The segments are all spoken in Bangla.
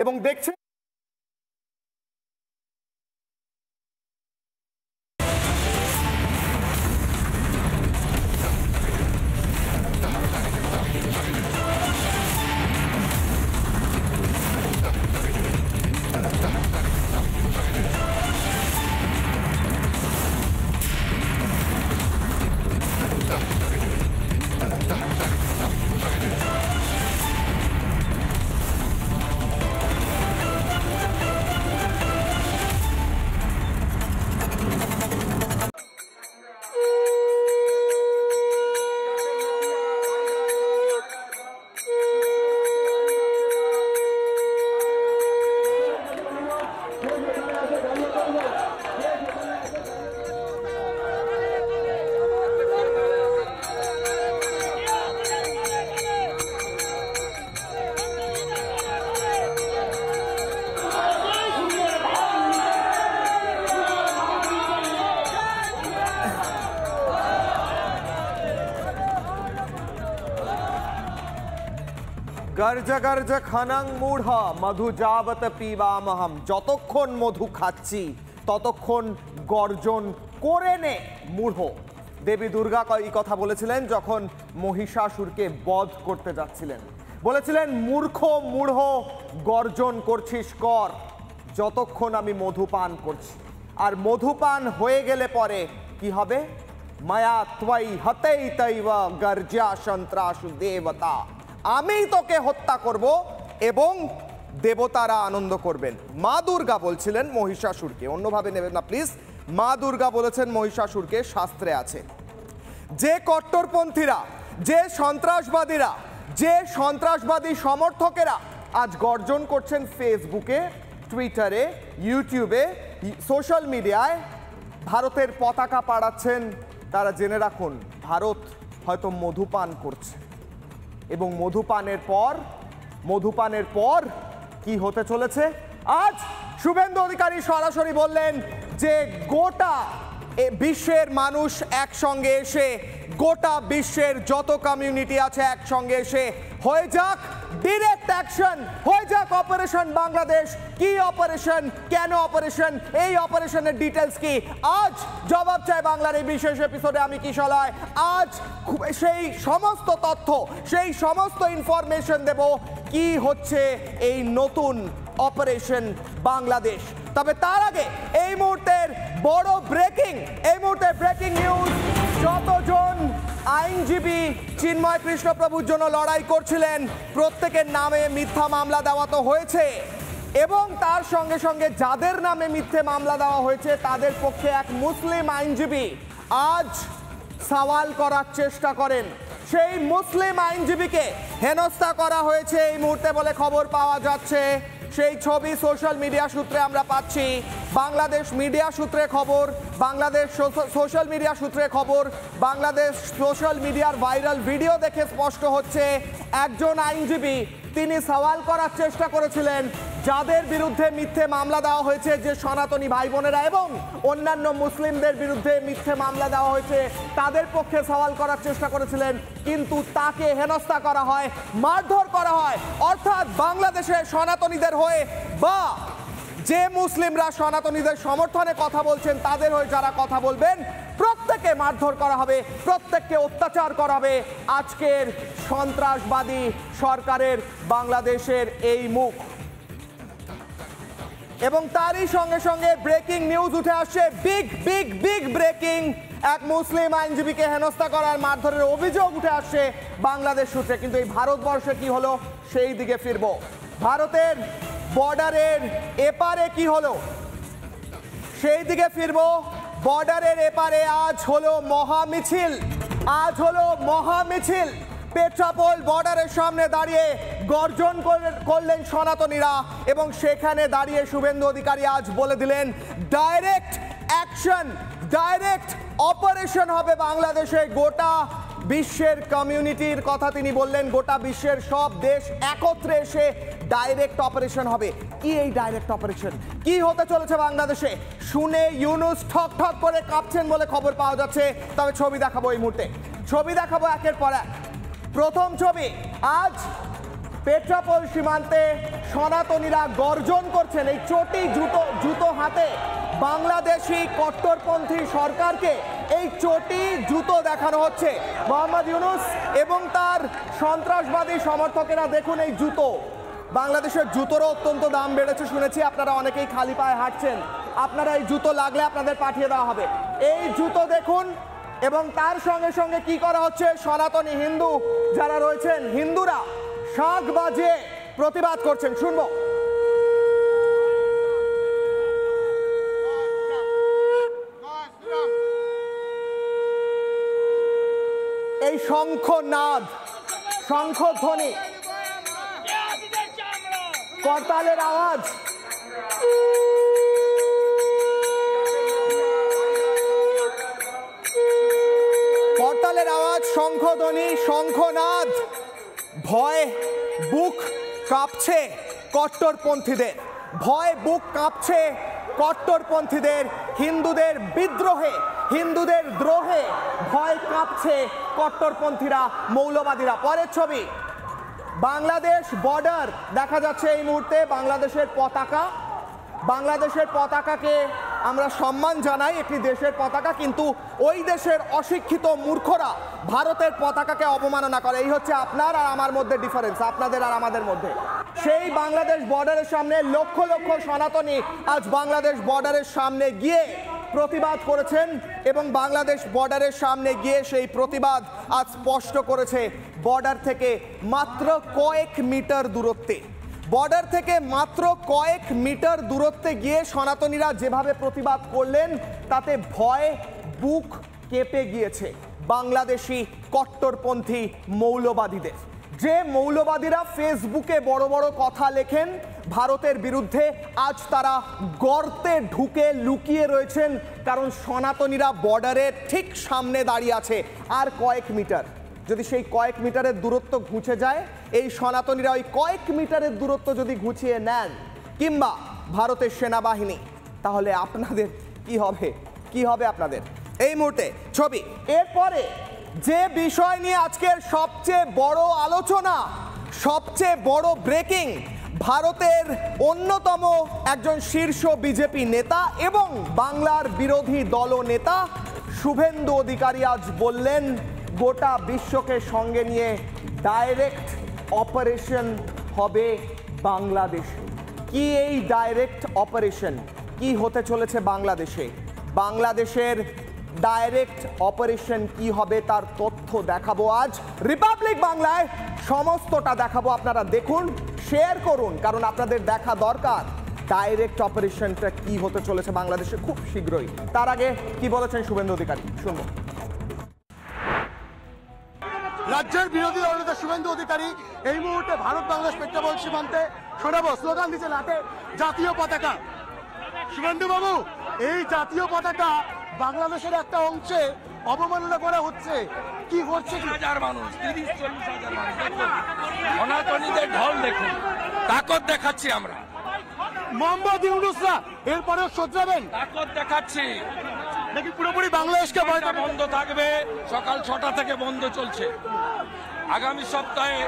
এবং দেখছেন গর্জ গর্জ খানাং মূঢ় মধু যাবত পিবামহম। যতক্ষণ মধু খাচ্ছি ততক্ষণ গর্জন করে নে মূঢ়। দেবী দুর্গা এই কথা বলেছিলেন যখন মহিষাসুরকে বধ করতে যাচ্ছিলেন। বলেছিলেন মূর্খ মূঢ় গর্জন করছিস কর যতক্ষণ আমি মধুপান করছি। আর মধুপান হয়ে গেলে পরে কি হবে? মায়া ত্বয়ি হতেই তৈব গর্জা সন্ত্রাসু দেবতা। আমি তোকে হত্যা করব এবং দেবতারা আনন্দ করবেন। মা দুর্গা বলছিলেন মহিষাসুরকে, অন্যভাবে নেবেন না প্লিজ। মা দুর্গা বলেছেন মহিষাসুরকে, শাস্ত্রে আছে যে কট্টরপন্থীরা, যে সন্ত্রাসবাদীরা, যে সন্ত্রাসবাদী সমর্থকেরা আজ গর্জন করছেন ফেসবুকে, টুইটারে, ইউটিউবে, সোশ্যাল মিডিয়ায়, ভারতের পতাকা পাড়াচ্ছেন, তারা জেনে রাখুন ভারত হয়তো মধুপান করছে। এবং মধুপানের পর কি হতে চলেছে? আজ শুভেন্দু অধিকারী সরাসরি বললেন যে গোটা বিশ্বের মানুষ একসঙ্গে এসে, গোটা বিশ্বের যত কমিউনিটি আছে একসঙ্গে এসে হয়ে যাক ডিরেক্ট অ্যাকশন, হয়ে যাক অপারেশন বাংলাদেশ। কি অপারেশন, কেন অপারেশন, এই অপারেশনের ডিটেলস কি, আজ জবাব চাই বাংলার এই বিশেষ এপিসোডে আমি কিশলয়। আজ সেই সমস্ত তথ্য, সেই সমস্ত ইনফরমেশন দেব কি হচ্ছে এই নতুন অপারেশন বাংলাদেশ। তবে তার আগে এই মুহূর্তের বড় ব্রেকিং নিউজ। যতজন আইনজীবী চিন্ময় কৃষ্ণপ্রভুর জন্য লড়াই করছিলেন প্রত্যেকের নামে মিথ্যা মামলা দেওয়া তো হয়েছে, এবং তার সঙ্গে সঙ্গে যাদের নামে মিথ্যে মামলা দেওয়া হয়েছে তাদের পক্ষে এক মুসলিম আইনজীবী আজ সওয়াল করার চেষ্টা করেন। সেই মুসলিম আইনজীবীকে হেনস্থা করা হয়েছে এই মুহূর্তে বলে খবর পাওয়া যাচ্ছে। সেই ছবি সোশ্যাল মিডিয়া সূত্রে আমরা পাচ্ছি, বাংলাদেশ মিডিয়া সূত্রে খবর, বাংলাদেশ সোশ্যাল মিডিয়া সূত্রে খবর, বাংলাদেশ সোশ্যাল মিডিয়ার ভাইরাল ভিডিও দেখে স্পষ্ট হচ্ছে একজন আইনজীবী তিনি সওয়াল করার চেষ্টা করেছিলেন যাদের বিরুদ্ধে মিথ্যে মামলা দেওয়া হয়েছে, যে সনাতনী ভাই বোনেরা এবং অন্যান্য মুসলিমদের বিরুদ্ধে মিথ্যে মামলা দেওয়া হয়েছে তাদের পক্ষে সওয়াল করার চেষ্টা করেছিলেন, কিন্তু তাকে হেনস্থা করা হয়, মারধর করা হয়। অর্থাৎ বাংলাদেশের সনাতনীদের হয়ে বা যে মুসলিমরা সনাতনীদের সমর্থনে কথা বলছেন তাদের হয়ে যারা কথা বলবেন প্রত্যেককে মারধর করা হবে, প্রত্যেককে অত্যাচার করা হবে। আজকের সন্ত্রাসবাদী সরকারের বাংলাদেশের এই মুখ। এবং তারই সঙ্গে সঙ্গে ব্রেকিং নিউজ উঠে আসছে, বিগ ব্রেকিং। এক মুসলিম আইনজীবীকে হেনস্থা করার মারধরের অভিযোগ উঠে আসছে বাংলাদেশ সূত্রে। কিন্তু এই ভারতবর্ষে কি হলো সেই দিকে ফিরবো। ভারতের বর্ডারের এপারে কি হলো সেই দিকে ফিরবো। বর্ডারের এপারে আজ হলো মহামিছিল। পেট্রাপোল বর্ডারের সামনে দাঁড়িয়ে গর্জন করলেন সনাতনীরা, এবং সেখানে দাঁড়িয়ে শুভেন্দু অধিকারী আজ বলে দিলেন ডাইরেক্ট অ্যাকশন, ডাইরেক্ট অপারেশন হবে বাংলাদেশে। গোটা বিশ্বের কমিউনিটির কথা তিনি বললেন, গোটা বিশ্বের সব দেশ একত্রে এসে ডাইরেক্ট অপারেশন হবে। কি এই ডাইরেক্ট অপারেশন, কি হতে চলেছে বাংলাদেশে শুনে ইউনুস ঠক করে কাঁপছেন বলে খবর পাওয়া যাচ্ছে। তবে ছবি দেখাবো এই মুহূর্তে, ছবি দেখাবো একের পর এক। প্রথম ছবি, আজ পেট্রাপোল সীমান্তে সনাতনীরা গর্জন করছেন, এই চটি জুতো হাতে বাংলাদেশি কট্টরপন্থী সরকারকে এই চটি জুতো দেখানো হচ্ছে। মোহাম্মদ ইউনূস এবং তার সন্ত্রাসবাদী সমর্থকেরা দেখুন এই জুতো। বাংলাদেশের জুতোরও অত্যন্ত দাম বেড়েছে শুনেছি, আপনারা অনেকেই খালি পায়ে হাঁটছেন, আপনারা এই জুতো লাগলে আপনাদের পাঠিয়ে দেওয়া হবে। এই জুতো দেখুন, এবং তার সঙ্গে সঙ্গে কি করা হচ্ছে, সনাতনী হিন্দু যারা রয়েছেন, হিন্দুরা শাঁখ বাজিয়ে প্রতিবাদ করছেন, শুনবো। এই শঙ্খনাদ, শঙ্খধ্বনি, করতালের আওয়াজ, করতালের আওয়াজ, শঙ্খধ্বনি, শঙ্খনাদ, ভয় বুক কাঁপছে কট্টরপন্থীদের, ভয় বুক কাঁপছে কট্টরপন্থীদের, হিন্দুদের বিদ্রোহে, হিন্দুদের দ্রোহে ভয় কাঁপছে কট্টরপন্থীরা, মৌলবাদীরা। পরের ছবি, বাংলাদেশ বর্ডার দেখা যাচ্ছে এই মুহূর্তে, বাংলাদেশের পতাকা, বাংলাদেশের পতাকাকে আমরা সম্মান জানাই, একটি দেশের পতাকা, কিন্তু ওই দেশের অশিক্ষিত মূর্খরা ভারতের পতাকাকে অবমাননা করে। এই হচ্ছে আপনার আর আমার মধ্যে ডিফারেন্স, আপনাদের আর আমাদের মধ্যে। সেই বাংলাদেশ বর্ডারের সামনে লক্ষ লক্ষ সনাতনী আজ বাংলাদেশ বর্ডারের সামনে গিয়ে প্রতিবাদ করেছেন, এবং বাংলাদেশ বর্ডারের সামনে গিয়ে সেই প্রতিবাদ আজ স্পষ্ট করেছে বর্ডার থেকে মাত্র কয়েক মিটার দূরত্বে, বর্ডার থেকে মাত্র কয়েক মিটার দূরত্বে গিয়ে সনাতনীরা যেভাবে প্রতিবাদ করলেন তাতে ভয় বুক কেঁপে গিয়েছে বাংলাদেশি কট্টরপন্থী মৌলবাদীদের। যে মৌলবাদীরা ফেসবুকে বড় বড় কথা লেখেন ভারতের বিরুদ্ধে, আজ তারা গর্তে ঢুকে লুকিয়ে রয়েছেন, কারণ সনাতনীরা বর্ডারের ঠিক সামনে দাঁড়িয়ে আছে। আর কয়েক মিটার, যদি সেই কয়েক মিটারের দূরত্ব ঘুচে যায়, এই সনাতনীরা ওই কয়েক মিটারের দূরত্ব যদি ঘুচিয়ে নেন, কিংবা ভারতের সেনাবাহিনী, তাহলে আপনাদের কি হবে, কি হবে আপনাদের? এই মুহূর্তে ছবি। এরপরে যে বিষয় নিয়ে আজকের সবচেয়ে বড় আলোচনা, সবচেয়ে বড় ব্রেকিং, ভারতের অন্যতম একজন শীর্ষ বিজেপি নেতা এবং বাংলার বিরোধী দলনেতা শুভেন্দু অধিকারী আজ বললেন গোটা বিশ্বকে সঙ্গে নিয়ে ডাইরেক্ট অপারেশন হবে বাংলাদেশে। কি এই ডাইরেক্ট অপারেশন, কি হতে চলেছে বাংলাদেশে, বাংলাদেশের ডাইরেক্ট অপারেশন কি হবে তার তথ্য দেখাবো আজ রিপাবলিক বাংলায়, সমস্তটা দেখাবো। আপনারা দেখুন, শেয়ার করুন, কারণ আপনাদের দেখা দরকার ডাইরেক্ট অপারেশনটা কি হতে চলেছে বাংলাদেশে খুব শীঘ্রই। তার আগে কি বলেছেন শুভেন্দু অধিকারী, শুনবো। রাজ্যের বিরোধী দলনেতা শুভেন্দু অধিকারী এই মুহূর্তে ভারত বাংলাদেশ পেট্রাপোল সীমান্তে শোনাবো, স্লোগান দিচ্ছে হাতে জাতীয় পতাকা। শুভেন্দু বাবু, এই জাতীয় পতাকা বাংলাদেশের একটা অংশে অবমাননা করা হচ্ছে, কি হচ্ছে? হাজার মানুষ, 30-40 হাজার মানুষ, দেখুন সনাতনীদের ঢল দেখুন, তাকত দেখাচ্ছি আমরা। মোহাম্মদ ইউনূসরা এরপরেও শোধরাবেন, তাকত দেখাচ্ছি নাকি পুরোপুরি বাংলাদেশকে বন্ধ থাকবে? সকাল 6টা থেকে বন্ধ চলছে। আগামী সপ্তাহে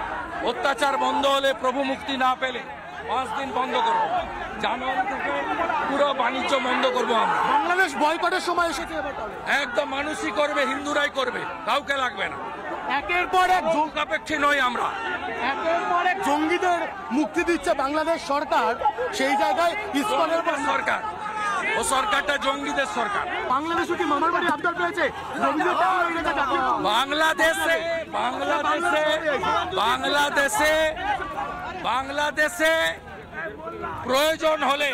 অত্যাচার বন্ধ হলে, প্রভু মুক্তি না পেলে 5 দিন বন্ধ করবো। জানুয়ারি থেকে পুরো বাণিজ্য বন্ধ করবো আমরা। বাংলাদেশ বয়কটের সময় এসেছে এবার, একদম মানুষই করবে, হিন্দুরাই করবে, কাউকে লাগবে না। একের পর এক যৌকাপেক্ষী নই আমরা, একের পর এক জঙ্গিদের মুক্তি দিচ্ছে বাংলাদেশ সরকার, সেই জায়গায় ইসকনের সরকার, ও সরকারটা জঙ্গিদের সরকার। বাংলাদেশে কি মামার বাড়ি আবদার পেয়েছে? বাংলাদেশে বাংলাদেশে বাংলাদেশে বাংলাদেশে প্রয়োজন হলে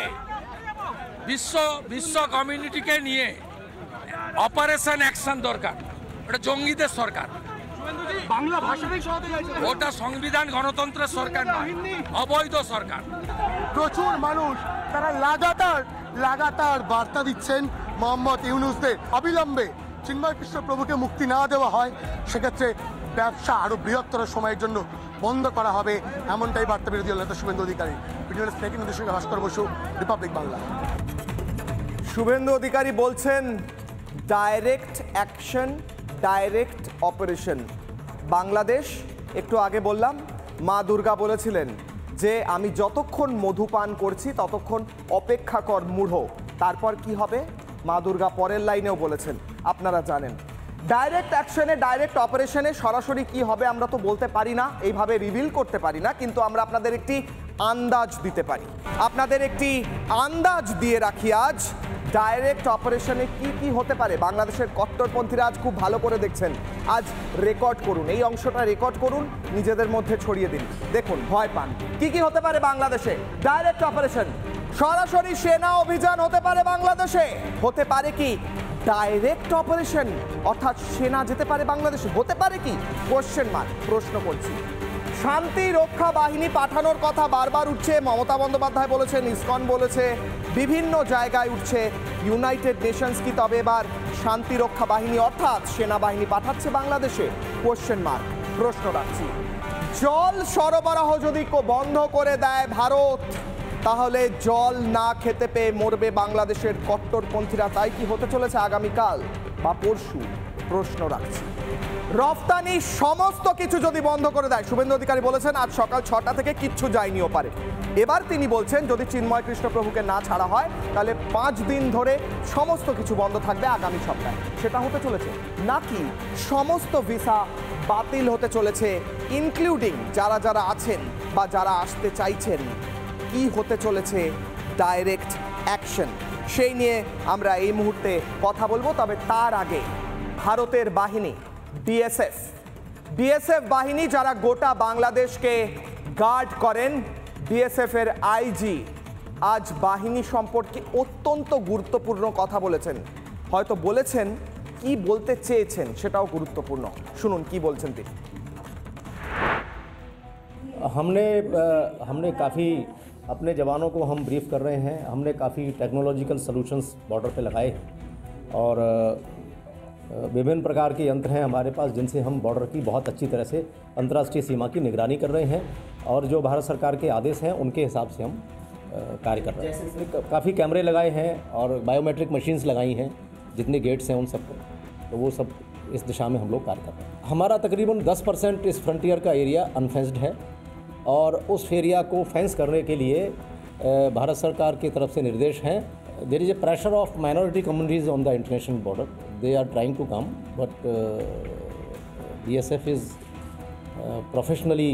বিশ্ব কমিউনিটিকে নিয়ে অপারেশন অ্যাকশন দরকার। ওটা জঙ্গিদের সরকার, বাংলা ভাষাতেই সহায়তা চাইছে। ওটা সংবিধান গণতন্ত্রের সরকার নয়, অবৈধ সরকার। প্রচুর মানুষ তারা লাগাতার বার্তা দিচ্ছেন মোহাম্মদ ইউনূসদের, অবিলম্বে চিন্ময় কৃষ্ণ প্রভুকে মুক্তি না দেওয়া হয় সেক্ষেত্রে ব্যবসা আরো বৃহত্তর সময়ের জন্য বন্ধ করা হবে, এমনটাই বার্তা বিরোধী দল নেতা শুভেন্দু অধিকারী। ভাস্কর বসু, রিপাবলিক বাংলা। শুভেন্দু অধিকারী বলছেন direct action, direct operation. Bangladesh, একটু আগে বললাম মা দুর্গা বলেছিলেন যে আমি যতক্ষণ মধুপান করছি ততক্ষণ অপেক্ষা কর মূঢ়। তারপর কি হবে মা দুর্গা পরের লাইনেও বলেছেন, আপনারা জানেন। ডাইরেক্ট অ্যাকশনে, ডাইরেক্ট অপারেশনে সরাসরি কি হবে আমরা তো বলতে পারি না, এইভাবে রিভিল করতে পারি না, কিন্তু আমরা আপনাদের একটি আন্দাজ দিতে পারি। আপনাদের একটি আন্দাজ দিয়ে রাখি আজ ডাইরেক্ট অপারেশনে কি কি হতে পারে। বাংলাদেশের কট্টরপন্থীরা আজ খুব ভালো করে দেখছেন, আজ রেকর্ড করুন, এই অংশটা রেকর্ড করুন, নিজেদের মধ্যে ছড়িয়ে দিন, দেখুন ভয় পান। কি কি হতে পারে বাংলাদেশে ডাইরেক্ট অপারেশন? সরাসরি সেনা অভিযান হতে পারে বাংলাদেশে। হতে পারে কি ডাইরেক্ট অপারেশন, অর্থাৎ সেনা যেতে পারে বাংলাদেশে? হতে পারে কি? কোশ্চেন মার্ক, প্রশ্ন করছি। শান্তি রক্ষা বাহিনী পাঠানোর কথা বারবার উঠছে, মমতা বন্দ্যোপাধ্যায় বলেছেন, ইসকন বলেছে, বিভিন্ন জায়গায় উঠছে। ইউনাইটেড নেশনস কি তবে এবার শান্তি রক্ষা বাহিনী অর্থাৎ সেনাবাহিনী পাঠাচ্ছে বাংলাদেশে? কোশ্চেন মার্ক, প্রশ্ন রাখছি। জল সরবরাহ যদি বন্ধ করে দেয় ভারত, তাহলে জল না খেতে পেয়ে মরবে বাংলাদেশের কট্টরপন্থীরা। তাই কি হতে চলেছে আগামীকাল বা পরশু? প্রশ্ন রাখছি। রফতানি সমস্ত কিছু যদি বন্ধ করে দেয়, শুভেন্দু অধিকারী বলেছেন আজ সকাল 6টা থেকে কিচ্ছু যায়নিও পারে। এবার তিনি বলছেন যদি চিন্ময় কৃষ্ণপ্রভুকে না ছাড়া হয় তাহলে 5 দিন ধরে সমস্ত কিছু বন্ধ থাকবে আগামী সপ্তাহে। সেটা হতে চলেছে নাকি সমস্ত ভিসা বাতিল হতে চলেছে, ইনক্লুডিং যারা যারা আছেন বা যারা আসতে চাইছেন? কি হতে চলেছে ডাইরেক্ট অ্যাকশন, সেই নিয়ে আমরা এই মুহূর্তে কথা বলবো। তবে তার আগে ভারতের বাহিনী বিএসএফ বাহিনী যারা গোটা বাংলাদেশকে গার্ড করেন, বিএসএফ এর আইজি আজ বাহিনী সম্পর্কে অত্যন্ত গুরুত্বপূর্ণ কথা বলেছেন। হয়তো বলেছেন, কি বলতে চেয়েছেন সেটাও গুরুত্বপূর্ণ। শুনুন কি বলছেন তিনি। हमने काफ़ी अपने जवानों को हम ब्रीफ कर रहे हैं। हमने काफ़ी टेक्नोलॉजिकल सॉल्यूशंस बॉर्डर पे लगाए और विभिन्न प्रकार के यंत्र हैं हमारे पास जिनसे हम बॉर्डर की बहुत अच्छी तरह से अंतर्राष्ट्रीय सीमा की निगरानी कर रहे हैं और जो भारत सरकार के आदेश हैं उनके हिसाब से हम कार्य कर रहे हैं। काफ़ी कैमरे लगाए हैं और बायोमेट्रिक मशीन्स लगाई हैं, जितने गेट्स हैं उन सब पर, तो वो सब इस दिशा में हम लोग कार्य कर रहे हैं। हमारा तकरीबन 10% इस फ्रंटियर का एरिया अनफेंस्ड है और उस एरिया को फेंस करने के लिए भारत सरकार की तरफ से निर्देश हैं। There is a pressure of minority communities on the international border, they are trying to come but BSF is professionally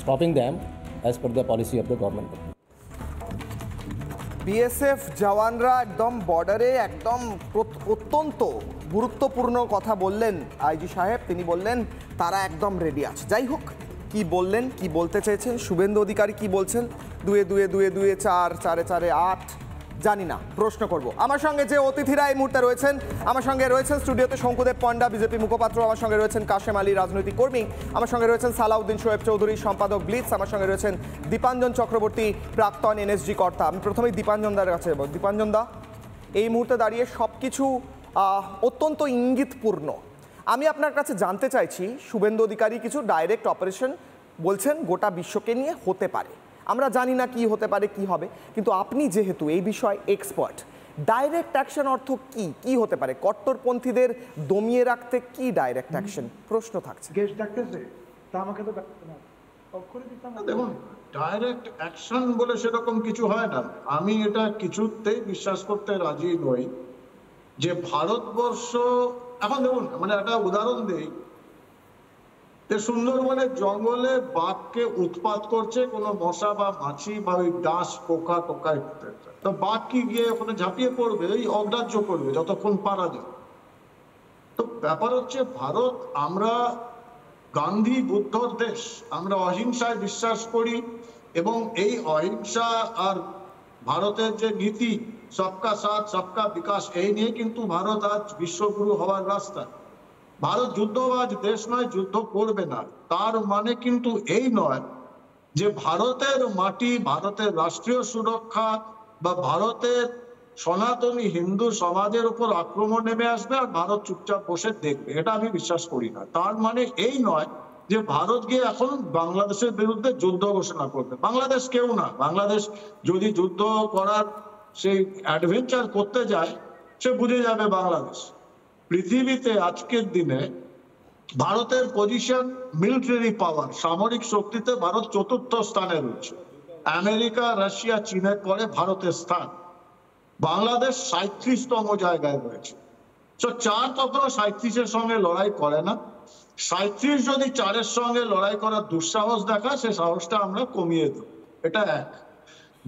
stopping them as per the policy of the government. BSF জওয়ানরা একদম বর্ডারে একদম অত্যন্ত গুরুত্বপূর্ণ কথা বললেন আইজি সাহেব। তিনি বললেন তারা একদম রেডি আছে। যাই হোক, কি বললেন, কি বলতে চেয়েছেন, শুভেন্দু অধিকারী কি বলছেন, 2 2 2 2 4 4 4 8 জানি না, প্রশ্ন করব। আমার সঙ্গে যে অতিথিরা এই মুহূর্তে রয়েছেন, আমার সঙ্গে রয়েছেন স্টুডিওতে শঙ্কুদেব পণ্ডা, বিজেপি মুখপাত্র, আমার সঙ্গে রয়েছেন কাশেম আলী, রাজনৈতিক কর্মী, আমার সঙ্গে রয়েছেন সালাউদ্দিন শোয়েব চৌধুরী, সম্পাদক ব্লিটস, আমার সঙ্গে রয়েছেন দীপাঞ্জন চক্রবর্তী, প্রাক্তন NSG কর্তা। আমি প্রথমেই দীপাঞ্জনদার কাছে যাব। দীপাঞ্জনদা, এই মুহূর্তে দাঁড়িয়ে সব কিছু অত্যন্ত ইঙ্গিতপূর্ণ। আমি আপনার কাছে জানতে চাইছি, শুভেন্দু অধিকারী কিছু ডাইরেক্ট অপারেশন বলছেন গোটা বিশ্বকে নিয়ে হতে পারে, আমরা জানি না কি হতে পারে কি হবে, কিন্তু আপনি যেহেতু এই বিষয়ে এক্সপার্ট, ডাইরেক্ট অ্যাকশন অর্থ কি কি হতে পারে? কট্টরপন্থীদের দমিয়ে রাখতে কি ডাইরেক্ট অ্যাকশন? প্রশ্ন থাকছে। দেখুন, ডাইরেক্ট অ্যাকশন বলে সেরকম কিছু হয় না। আমি এটা কিছুতেই বিশ্বাস করতে রাজি নই যে ভারতবর্ষ এখন, দেখুন মানে একটা উদাহরণ দেই, সুন্দরবনের জঙ্গলে বাঘকে উৎপাত করছে কোনো মশা বা মাছি বা ওই ডাস পোকা টোকা, তো বাঘ কি গিয়ে ওখানে ঝাঁপিয়ে পড়বে, এই অগ্রাহ্য করবে যতক্ষণ পারা যায়। তো ব্যাপার হচ্ছে ভারত, আমরা গান্ধী বুদ্ধর দেশ, আমরা অহিংসায় বিশ্বাস করি এবং এই অহিংসা আর ভারতের যে নীতি সবকা সাথ সবকা বিকাশ, এই নিয়ে কিন্তু ভারত আজ বিশ্বগুরু হওয়ার রাস্তা। ভারত যুদ্ধবাজ দেশ নয়, যুদ্ধ করবে না। তার মানে কিন্তু এই নয় যে ভারতের মাটি, ভারতের রাষ্ট্রীয় সুরক্ষা বা ভারতের সনাতনী হিন্দু সমাজের উপর আক্রমণ নেমে আসবে আর ভারত চুপচাপ বসে দেখবে, এটা আমি বিশ্বাস করি না। তার মানে এই নয় যে ভারত গিয়ে এখন বাংলাদেশের বিরুদ্ধে যুদ্ধ ঘোষণা করবে। বাংলাদেশ কেউ না, বাংলাদেশ যদি যুদ্ধ করার সেই অ্যাডভেঞ্চার করতে যায়, সে বুঝে যাবে বাংলাদেশ। পৃথিবীতে আজকের দিনে ভারতের পজিশন মিলিটারি পাওয়ার, সামরিক শক্তিতে ভারত চতুর্থ স্থানে রয়েছে। আমেরিকা, রাশিয়া, চীনের পরে ভারতের স্থান। বাংলাদেশ 37তম জায়গায় রয়েছে। তো 4 কখনো 37-এর সঙ্গে লড়াই করে না। 37 যদি 4-এর সঙ্গে লড়াই করার দুঃসাহস দেখায়, সে সাহসটা আমরা কমিয়ে দেব। এটা এক।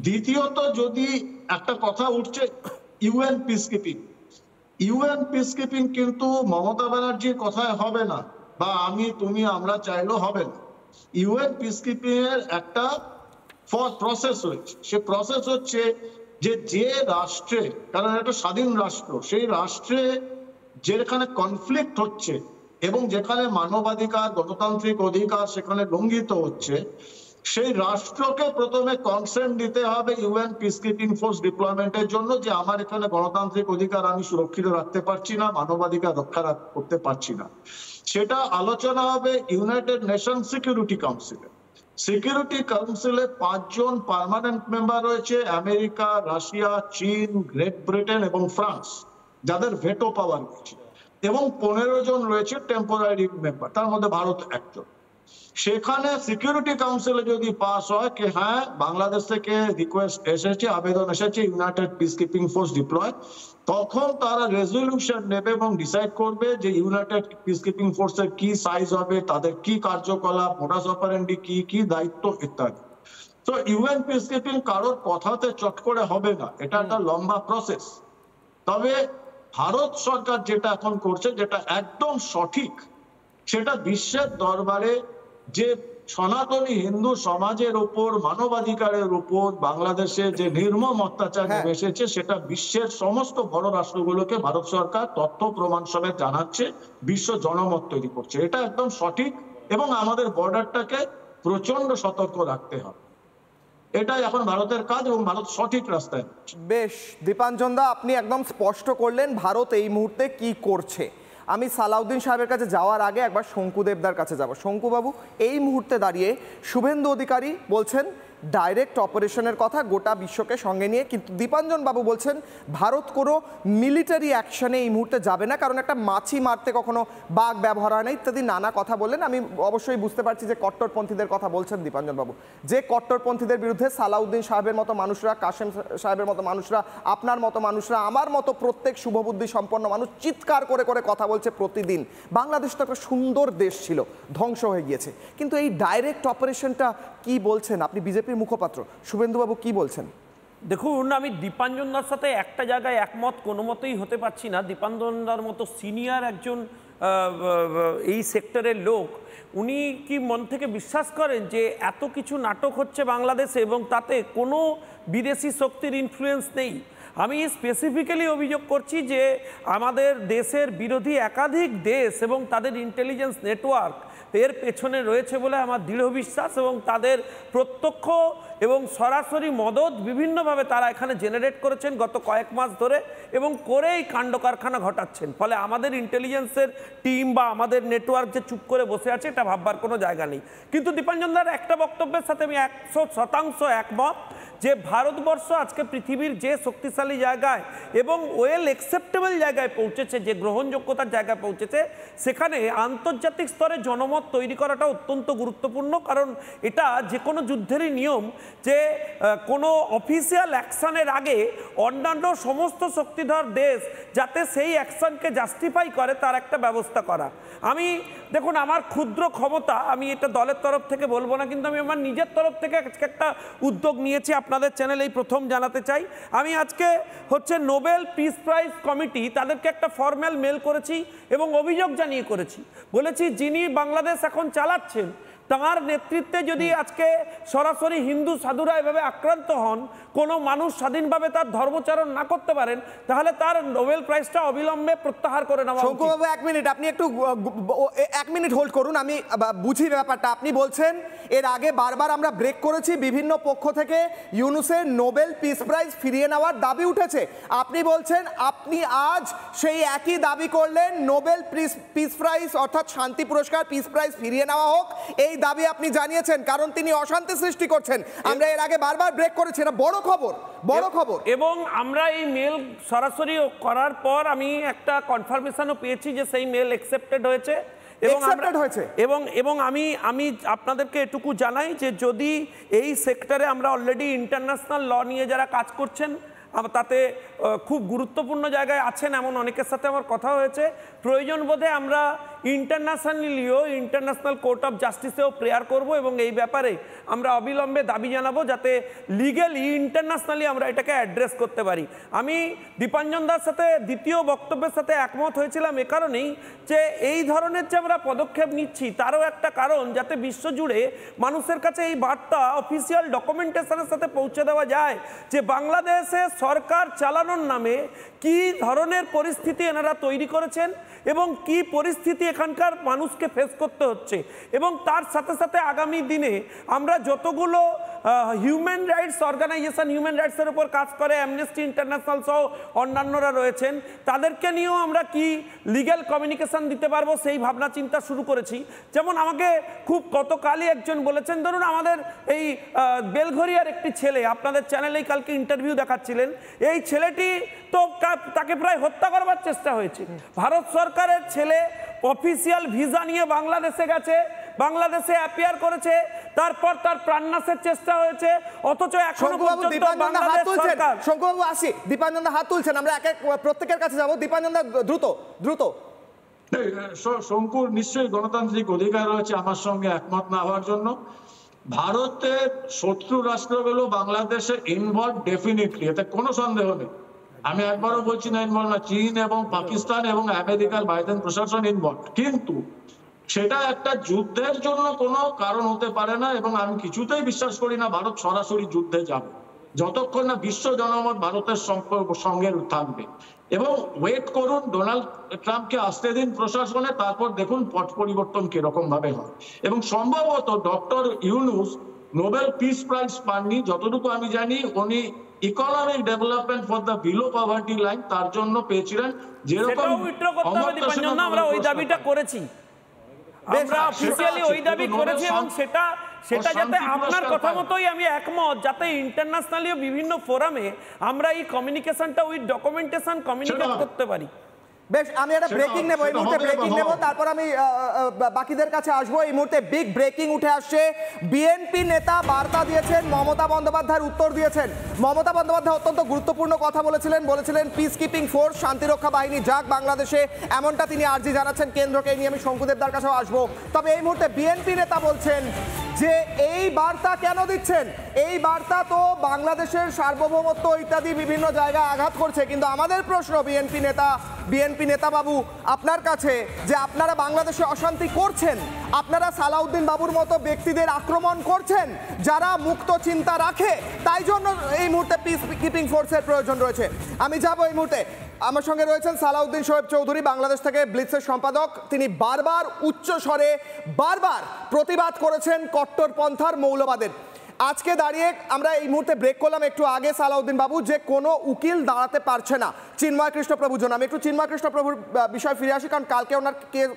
দ্বিতীয়ত, যদি একটা কথা উঠছে ইউএন পিসকিপিং, ইউএন পিসকিপিং কিন্তু মমতা ব্যানার্জির কথায় হবে না, বা আমি, তুমি, আমরা চাইলেও হবে না। ইউএন পিসকিপিং এর একটা প্রসেস রয়েছে। সে প্রসেস হচ্ছে যে রাষ্ট্রে, কারণ এটা স্বাধীন রাষ্ট্র, সেই রাষ্ট্রে যেখানে কনফ্লিক্ট হচ্ছে এবং যেখানে মানবাধিকার, গণতান্ত্রিক অধিকার সেখানে লঙ্ঘিত হচ্ছে, সেই রাষ্ট্রকে প্রথমে কনসেন্ট দিতে হবে ইউএন পিসকিপিং ফোর্স ডিপ্লয়মেন্টের জন্য, যে আমার এখানে গণতান্ত্রিক অধিকার আমি সুরক্ষিত রাখতে পারছি না, মানবাধিকার রক্ষা করতে পারছি না। সেটা আলোচনা হবে ইউনাইটেড নেশন সিকিউরিটি কাউন্সিলে। সিকিউরিটি কাউন্সিলে 5 জন পার্মানেন্ট মেম্বার রয়েছে, আমেরিকা, রাশিয়া, চীন, গ্রেট ব্রিটেন এবং ফ্রান্স, যাদের ভেটো পাওয়ার রয়েছে, এবং 15 জন রয়েছে টেম্পোরারি মেম্বার, তার মধ্যে ভারত একজন। সেখানে সিকিউরিটি কাউন্সিলে যদি পাস হয় যে হ্যাঁ বাংলাদেশ থেকে রিকোয়েস্ট এসেছে, আবেদন এসেছে ইউনাইটেড পিসকিপিং ফোর্স ডিপ্লয়, তখন তারা রেজলিউশন নেবে এবং ডিসাইড করবে যে ইউনাইটেড পিসকিপিং ফোর্সের কি সাইজ হবে, তাদের কি কার্যকলাপ, মোডাস অপারেন্ডি কি কি দায়িত্ব ইত্যাদি। তো ইউএন পিসকিপিং কারোর কথাতে চট করে হবে না, এটা একটা লম্বা প্রসেস। তবে ভারত সরকার যেটা এখন করছে, যেটা একদম সঠিক, সেটা বিশ্বের দরবারে যে সনাতনী হিন্দু সমাজের উপর, মানবাধিকারের উপর বাংলাদেশে যে নির্মম অত্যাচার নেমে এসেছে, সেটা বিশ্বের সমস্ত বড় রাষ্ট্রগুলোকে ভারত সরকার তথ্য প্রমাণ সমেত জানাচ্ছে, বিশ্ব জনমত তৈরি করছে। এটা একদম সঠিক, এবং আমাদের বর্ডারটাকে প্রচন্ড সতর্ক রাখতে হবে। এটাই এখন ভারতের কাজ, এবং ভারত সঠিক রাস্তায়। বেশ, দীপাঞ্জন দা, আপনি একদম স্পষ্ট করলেন ভারত এই মুহূর্তে কি করছে। আমি সালাউদ্দিন সাহেবের কাছে যাওয়ার আগে একবার শঙ্কুদেবদার কাছে যাব। শঙ্কুবাবু, এই মুহূর্তে দাঁড়িয়ে শুভেন্দু অধিকারী বলছেন ডাইরেক্ট অপারেশনের কথা গোটা বিশ্বকে সঙ্গে নিয়ে, কিন্তু দীপাঞ্জন বাবু বলছেন ভারত কোনো মিলিটারি অ্যাকশনে এই মুহূর্তে যাবে না, কারণ একটা মাছি মারতে কখনো বাঘ ব্যবহার হয় না, ইত্যাদি নানা কথা বললেন। আমি অবশ্যই বুঝতে পারছি যে কট্টরপন্থীদের কথা বলছেন দীপাঞ্জন বাবু, যে কট্টরপন্থীদের বিরুদ্ধে সালাউদ্দিন সাহেবের মতো মানুষরা, কাশেম সাহেবের মতো মানুষরা, আপনার মতো মানুষরা, আমার মতো প্রত্যেক শুভবুদ্ধি সম্পন্ন মানুষ চিৎকার করে করে কথা বলছে প্রতিদিন। বাংলাদেশ তো একটা সুন্দর দেশ ছিল, ধ্বংস হয়ে গিয়েছে, কিন্তু এই ডাইরেক্ট অপারেশনটা কি বলছেন আপনি, বিজেপির মুখপাত্র শুভেন্দুবাবু কি বলছেন? দেখুন, আমি দীপাঞ্জনদার সাথে একটা জায়গায় একমত কোনো মতেই হতে পারছি না। দীপাঞ্জনদার মতো সিনিয়র একজন এই সেক্টরের লোক, উনি কি মন থেকে বিশ্বাস করেন যে এত কিছু নাটক হচ্ছে বাংলাদেশে এবং তাতে কোনো বিদেশি শক্তির ইনফ্লুয়েন্স নেই? আমি স্পেসিফিক্যালি অভিযোগ করছি যে আমাদের দেশের বিরোধী একাধিক দেশ এবং তাদের ইন্টেলিজেন্স নেটওয়ার্ক এর পেছনে রয়েছে বলে আমার দৃঢ় বিশ্বাস, এবং তাদের প্রত্যক্ষ এবং সরাসরি মদত বিভিন্নভাবে তারা এখানে জেনারেট করেছেন গত কয়েক মাস ধরে, এবং করেই কাণ্ড কারখানা ঘটাচ্ছেন। ফলে আমাদের ইন্টেলিজেন্সের টিম বা আমাদের নেটওয়ার্ক যে চুপ করে বসে আছে, এটা ভাববার কোনো জায়গা নেই। কিন্তু দীপাঞ্জনদার একটা বক্তব্যের সাথে আমি 100% একমত যে ভারতবর্ষ আজকে পৃথিবীর যে শক্তিশালী জায়গায় এবং ওয়েল অ্যাকসেপ্টেবল জায়গায় পৌঁছেছে, যে গ্রহণযোগ্যতার জায়গায় পৌঁছেছে, সেখানে আন্তর্জাতিক স্তরে জনমত তৈরি করাটা অত্যন্ত গুরুত্বপূর্ণ। কারণ এটা যে কোনো যুদ্ধেরই নিয়ম যে কোনো অফিসিয়াল অ্যাকশানের আগে অন্যান্য সমস্ত শক্তিধর দেশ যাতে সেই অ্যাকশানকে জাস্টিফাই করে তার একটা ব্যবস্থা করা। আমি দেখুন, আমার ক্ষুদ্র ক্ষমতা, আমি এটা দলের তরফ থেকে বলবো না, কিন্তু আমি আমার নিজের তরফ থেকে আজকে একটা উদ্যোগ নিয়েছি, আপনাদের চ্যানেলেই প্রথম জানাতে চাই। আমি আজকে নোবেল পিস প্রাইজ কমিটি, তাদেরকে একটা ফর্মাল মেল করেছি এবং অভিযোগ জানিয়ে করেছি। বলেছি যিনি বাংলাদেশ এখন চালাচ্ছেন তার নেতৃত্বে যদি আজকে সরাসরি হিন্দু সাধুরা এভাবে আক্রান্ত হন, কোনো মানুষ স্বাধীনভাবে তার ধর্মচারণ না করতে পারেন, তাহলে তার নোবেল প্রাইজটা অবিলম্বে প্রত্যাহার করে নেওয়া উচিত। শঙ্কুবাবু, 1 মিনিট, আপনি একটু 1 মিনিট হোল্ড করুন, আমি বুঝি ব্যাপারটা। আপনি বলছেন এর আগে বারবার আমরা ব্রেক করেছি, বিভিন্ন পক্ষ থেকে ইউনুসের নোবেল পিস প্রাইজ ফিরিয়ে নেওয়ার দাবি উঠেছে। আপনি বলছেন আপনি আজ সেই একই দাবি করলেন, নোবেল পিস প্রাইজ অর্থাৎ শান্তি পুরস্কার পিস প্রাইজ ফিরিয়ে নেওয়া হোক, এই দাবি আপনি জানিয়েছেন, কারণ তিনি অশান্তি সৃষ্টি করছেন। আমরা এর আগে বারবার ব্রেক করেছি, না বড় খবর, বড় খবর। এবং আমরা এই মেল সরাসরি করার পর আমি একটা কনফার্মেশনও পেয়েছি যে সেই মেল অ্যাকসেপ্টেড হয়েছে, accepted হয়েছে। এবং আমি আপনাদেরকে এটুকু জানাই যে যদি এই সেক্টরে আমরা অলরেডি ইন্টারন্যাশনাল ল নিয়ে যারা কাজ করছেন তাতে খুব গুরুত্বপূর্ণ জায়গায় আছেন এমন অনেকের সাথে আমার কথা হয়েছে, প্রয়োজন বোধে আমরা ইন্টারন্যাশনাল কোর্ট অফ জাস্টিসেও প্রেয়ার করব এবং এই ব্যাপারে আমরা অবিলম্বে দাবি জানাবো যাতে লিগ্যালি ইন্টারন্যাশনালি আমরা এটাকে অ্যাড্রেস করতে পারি। আমি দীপাঞ্জন দার সাথে দ্বিতীয় বক্তব্যের সাথে একমত হয়েছিলাম এ কারণেই যে এই ধরনের যে আমরা পদক্ষেপ নিচ্ছি তারও একটা কারণ যাতে বিশ্বজুড়ে মানুষের কাছে এই বার্তা অফিসিয়াল ডকুমেন্টেশনের সাথে পৌঁছে দেওয়া যায় যে বাংলাদেশে সরকার চালানোর নামে কি ধরনের পরিস্থিতি এনারা তৈরি করেছেন এবং কি পরিস্থিতি এখানকার মানুষকে ফেস করতে হচ্ছে। এবং তার সাথে সাথে আগামী দিনে আমরা যতগুলো হিউম্যান রাইটস অর্গানাইজেশন হিউম্যান রাইটসের উপর কাজ করে অ্যামনেস্টি ইন্টারন্যাশনাল সহ অন্যান্যরা রয়েছেন তাদেরকে নিয়েও আমরা কি লিগ্যাল কমিউনিকেশন দিতে পারবো সেই ভাবনা চিন্তা শুরু করেছি। যেমন আমাকে খুব গতকালই একজন বলেছেন, ধরুন আমাদের এই বেলঘরিয়ার একটি ছেলে আপনাদের চ্যানেলেই কালকে ইন্টারভিউ দেখাচ্ছিলেন, এই ছেলেটি তো তাকে প্রায় হত্যা করবার চেষ্টা হয়েছে। ভারত সরকারের ছেলে অফিসিয়াল ভিসা নিয়ে বাংলাদেশে গেছে, বাংলাদেশে অ্যাপিয়ার করেছে, তারপর তার প্রাণনাশের চেষ্টা হয়েছে, অথচ এখনো পর্যন্ত বাংলাদেশ সরকার। শঙ্কুবাবু আসি, দীপাঞ্জন দা হাত তুলছেন, আমরা প্রত্যেকের কাছে যাব। দীপাঞ্জন দা দ্রুত। শঙ্কুর নিশ্চয়ই গণতান্ত্রিক অধিকার রয়েছে আমার সঙ্গে একমত না হওয়ার জন্য। ভারতের শত্রু রাষ্ট্রগুলো বাংলাদেশে ইনভলভ ডেফিনেটলি, এতে কোনো সন্দেহ নেই। আমি একবারও বলছি না ইনভলভ না, চীন এবং পাকিস্তান এবং আমেরিকার বাইডেন প্রশাসন ইনভলভ, কিন্তু সেটা একটা যুদ্ধের জন্য কোনো কারণ হতে পারে না এবং আমি কিছুতেই বিশ্বাস করি না ভারত সরাসরি যুদ্ধে যাবে যতক্ষণ না বিশ্ব জনমত ভারতের সঙ্গে থাকবে। এবং ওয়েট করুন, ডোনাল্ড ট্রাম্পকে আসতে দিন প্রশাসনে, তারপর দেখুন পট পরিবর্তন কিরকম ভাবে হয়। এবং সম্ভবত doctor Yunus Nobel peace prize পাননি, যতটুকু আমি জানি উনি economic development for the below poverty line তার জন্য পেয়েছিলেন। যেরকম আমরা ওই দাবিটা করেছি, আমরা অফিসিয়ালি ওই দাবি করেছি এবং সেটা যাতে আপনার কথা মতোই আমি একমত, যাতে ইন্টারন্যাশনালি বিভিন্ন ফোরামে আমরা এই কমিউনিকেশনটা উইথ ডকুমেন্টেশন কমিউনিকেট করতে পারি। বেশ, আমি একটা ব্রেকিং নেব, এই মুহূর্তে ব্রেকিং নেব, তারপর আমি বাকিদের কাছে আসবো। এই মুহূর্তে বিগ ব্রেকিং উঠে আসছে। বিএনপি নেতা বার্তা দিয়েছেন, মমতা বন্দ্যোপাধ্যায়ের উত্তর দিয়েছেন। মমতা বন্দ্যোপাধ্যায় অত্যন্ত গুরুত্বপূর্ণ কথা বলেছিলেন পিস কিপিং ফোর্স, শান্তিরক্ষা বাহিনী যাক বাংলাদেশে, এমনটা তিনি আর্জি জানাচ্ছেন কেন্দ্রকে। নিয়ে আমি শঙ্কুদেবদার কাছেও আসবো। তবে এই মুহূর্তে বিএনপি নেতা বলছেন যে এই বার্তা কেন দিচ্ছেন, এই বার্তা তো বাংলাদেশের সার্বভৌমত্ব ইত্যাদি বিভিন্ন জায়গায় আঘাত করছে। কিন্তু আমাদের প্রশ্ন বিএনপি নেতা বাবু আপনার কাছে, যে আপনারা বাংলাদেশে অশান্তি করছেন, আপনারা সালাউদ্দিন বাবুর মতো ব্যক্তিদের আক্রমণ করছেন যারা মুক্ত চিন্তা রাখে, তাই জন্য এই মুহূর্তে পিস কিপিং ফোর্সের প্রয়োজন রয়েছে। আমি যাব এই মুহূর্তে, আমার সঙ্গে রয়েছেন সালাউদ্দিন শোয়েব চৌধুরী, বাংলাদেশ থেকে ব্লিটজের সম্পাদক। তিনি বারবার উচ্চ স্বরে প্রতিবাদ করেছেন কট্টরপন্থার মৌলবাদের। আজকে দাঁড়িয়ে আমরা এই মুহূর্তে ব্রেক করলাম একটু আগে সালাউদ্দিন বাবু, যে কোনো উকিল দাঁড়াতে পারছে না চিন্ময় কৃষ্ণ প্রভুর জন্য। আমি একটু চিন্ময় কৃষ্ণ প্রভুর বিষয় ফিরে আসি, কারণ কালকে ওনার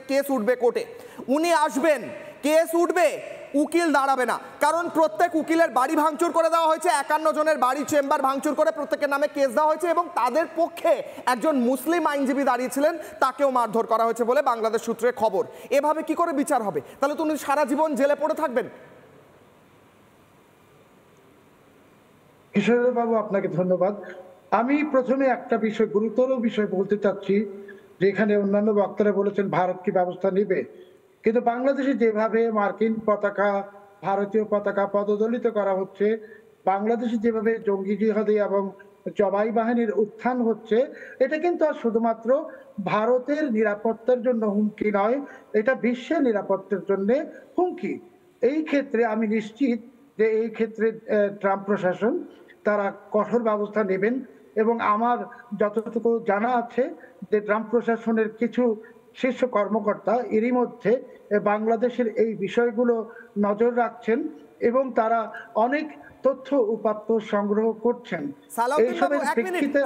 কেস উঠবে কোর্টে, উনি আসবেন, কেস উঠবে, উকিল দাঁড়াবে না, কারণ প্রত্যেক উকিলের বাড়ি ভাঙচুর করে দেওয়া হয়েছে, 51 জনের বাড়ি চেম্বার ভাঙচুর করে প্রত্যেকের নামে কেস দেওয়া হয়েছে এবং তাদের পক্ষে একজন মুসলিম আইনজীবী দাঁড়িয়েছিলেন, তাকেও মারধর করা হয়েছে বলে বাংলাদেশ সূত্রে খবর। এভাবে কি করে বিচার হবে? তাহলে তো উনি সারা জীবন জেলে পড়ে থাকবেন। কিশোর বাবু, আপনাকে ধন্যবাদ। আমি প্রথমে একটা গুরুতর বিষয় বলতে চাচ্ছি, যে এখানে অন্যান্য বক্তারা বলেছেন ভারত কি ব্যবস্থা নেবে, কিন্তু বাংলাদেশে যেভাবে মার্কিন পতাকা, ভারতীয় পতাকা পদদলিত করা হচ্ছে, বাংলাদেশে যেভাবে জঙ্গি জিহাদি এবং জবাই বাহিনীর উত্থান হচ্ছে, এটা কিন্তু আর শুধুমাত্র ভারতের নিরাপত্তার জন্য হুমকি নয়, এটা বিশ্বের নিরাপত্তার জন্য হুমকি। এই ক্ষেত্রে আমি নিশ্চিত যে এই ক্ষেত্রে ট্রাম্প প্রশাসন তারা কঠোর ব্যবস্থা নেবেন এবং আমার যতটুকু জানা আছে যে ট্রাম্প প্রশাসনের কিছু শীর্ষ কর্মকর্তা এরই মধ্যে বাংলাদেশের এই বিষয়গুলো নজর রাখছেন এবং তারা অনেক তথ্য উপাত্ত সংগ্রহ করছেন।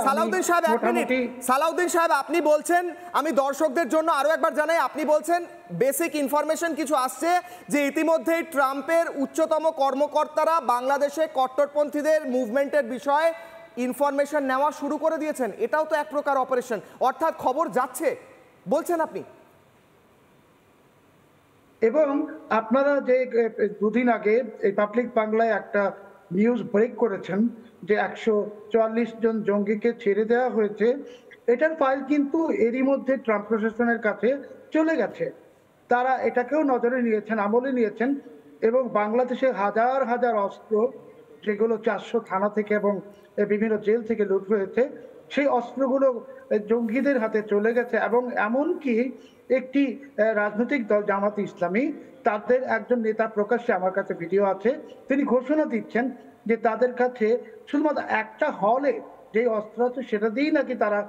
সালাউদ্দিন সাহেব, আপনি বলছেন, আমি দর্শকদের জন্য আরো একবার জানাই, আপনি বলছেন বেসিক ইনফরমেশন কিছু আসছে যে ইতিমধ্যেই ট্রাম্পের উচ্চতম কর্মকর্তারা বাংলাদেশে কট্টরপন্থীদের মুভমেন্টের বিষয়ে ইনফরমেশন নেওয়া শুরু করে দিয়েছেন। এটাও তো এক প্রকার অপারেশন, অর্থাৎ খবর যাচ্ছে বলছেন আপনি। এবং আপনারা যে দুদিন আগে এই পাবলিক বাংলায় একটা নিউজ ব্রেক করেছেন যে 144 জন জঙ্গিকে ছেড়ে দেওয়া হয়েছে, এটার ফাইল কিন্তু এরই মধ্যে ট্রাম্প প্রশাসনের কাছে চলে গেছে। তারা এটাকেও নজরে নিয়েছেন, আমলে নিয়েছেন, এবং বাংলাদেশে হাজার হাজার অস্ত্র যেগুলো 400 থানা থেকে এবং বিভিন্ন জেল থেকে লুট হয়েছে, সেই অস্ত্রগুলো জঙ্গিদের হাতে চলে গেছে। এবং এমনকি একটি রাজনৈতিক দল জামাত ইসলামী, তাদের একজন নেতা প্রকাশ্যে, আমার কাছে ভিডিও আছে, তিনি ঘোষণা দিচ্ছেন যে তাদের কাছে শুধুমাত্র একটা হলে যে অস্ত্র আছে সেটা দিয়েই নাকি তারা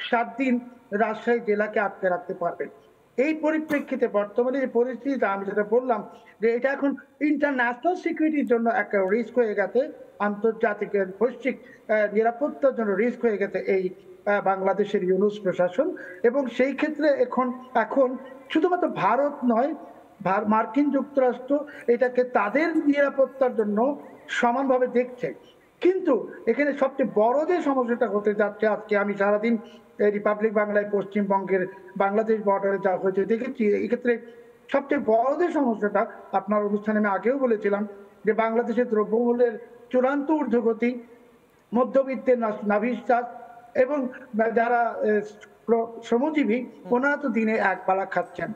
7 দিন রাজশাহী জেলাকে আটকে রাখতে পারবেন। এই পরিপ্রেক্ষিতে বর্তমানে যে পরিস্থিতিটা আমি যেটা বললাম যে এটা এখন ইন্টারন্যাশনাল সিকিউরিটির জন্য একটা রিস্ক হয়ে গেছে, আন্তর্জাতিক বৈশ্বিক নিরাপত্তার জন্য রিস্ক হয়ে গেছে এই বাংলাদেশের ইউনূস প্রশাসন। এবং সেই ক্ষেত্রে এখন শুধুমাত্র ভারত নয়, মার্কিন যুক্তরাষ্ট্র এটাকে তাদের নিরাপত্তার জন্য সমানভাবে দেখছে। কিন্তু এখানে সবচেয়ে বড় যে সমস্যাটা হতে যাচ্ছে, আজকে আমি সারাদিন রিপাবলিক বাংলায় পশ্চিমবঙ্গের বাংলাদেশ বর্ডারে যা হয়েছে দেখেছি, এক্ষেত্রে সবচেয়ে বড় যে সমস্যাটা, আপনার অনুষ্ঠানে আমি আগেও বলেছিলাম যে বাংলাদেশের দ্রব্যমূল্যের চূড়ান্ত ঊর্ধ্বগতি, মধ্যবিত্তের নাভিশ্বাস এবং যারা শ্রমজীবী ওনারা তো দিনে এক বেলা খাচ্ছেন।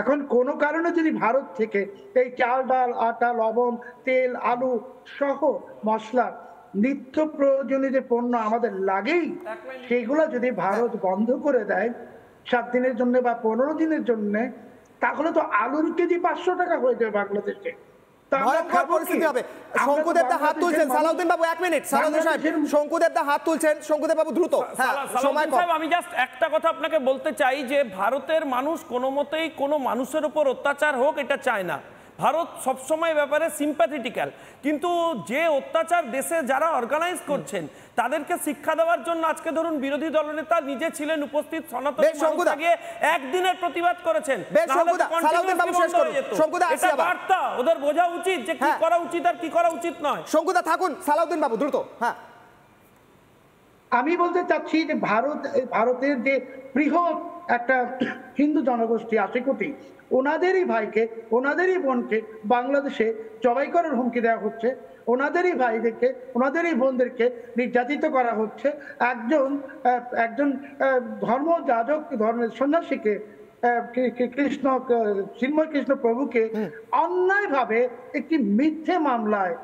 এখন কোনো কারণে যদি ভারত থেকে এই চাল, ডাল, আটা, লবণ, তেল, আলু সহ মশলা, নিত্য প্রয়োজনীয় যে পণ্য আমাদের লাগেই, সেগুলো যদি ভারত বন্ধ করে দেয় 7 দিনের জন্য বা 15 দিনের জন্য, তাহলে তো আলুর কেজি 500 টাকা হয়ে যাবে বাংলাদেশে। শঙ্কুদেবদা হাত তুলছেন, সালাউদ্দিন বাবু 1 মিনিট, সালাউদ্দিন সাহেব শঙ্কুদেবদা হাত তুলছেন, শঙ্কুদেব বাবু দ্রুত। সালাউদ্দিন সাহেব, আমি জাস্ট একটা কথা আপনাকে বলতে চাই যে ভারতের মানুষ কোনো মতেই কোনো মানুষের উপর অত্যাচার হোক এটা চায় না। ভারত সবসময় ব্যাপারে সিম্প্যাথেটিক্যাল, কিন্তু যে অত্যাচার দেশে যারা অর্গানাইজ করছেন তাদেরকে শিক্ষা দেওয়ার জন্য আজকে ধরুন বিরোধী দলনেতা নিজে ছিলেন উপস্থিত, সনাতন গিয়ে একদিনের প্রতিবাদ করেছেন। বার্তা ওদের বোঝা উচিত যে কি করা উচিত আর কি করা উচিত নয়। শঙ্কুদা থাকুন, সালাউদ্দিন বাবু দ্রুত। হ্যাঁ, আমি বলতে চাচ্ছি যে ভারতের যে বৃহৎ একটা হিন্দু জনগোষ্ঠী 80 কোটি, ওনাদেরই ভাইকে, ওনাদেরই বোনকে বাংলাদেশে জবাই করার হুমকি দেওয়া হচ্ছে, ওনাদেরই ভাইদেরকে, ওনাদেরই বোনদেরকে নির্যাতিত করা হচ্ছে। একজন ধর্মযাজক, ধর্মের সন্ন্যাসীকে, চিন্ময় কৃষ্ণ প্রভুকে অন্যায়ভাবে একটি মিথ্যে মামলায়,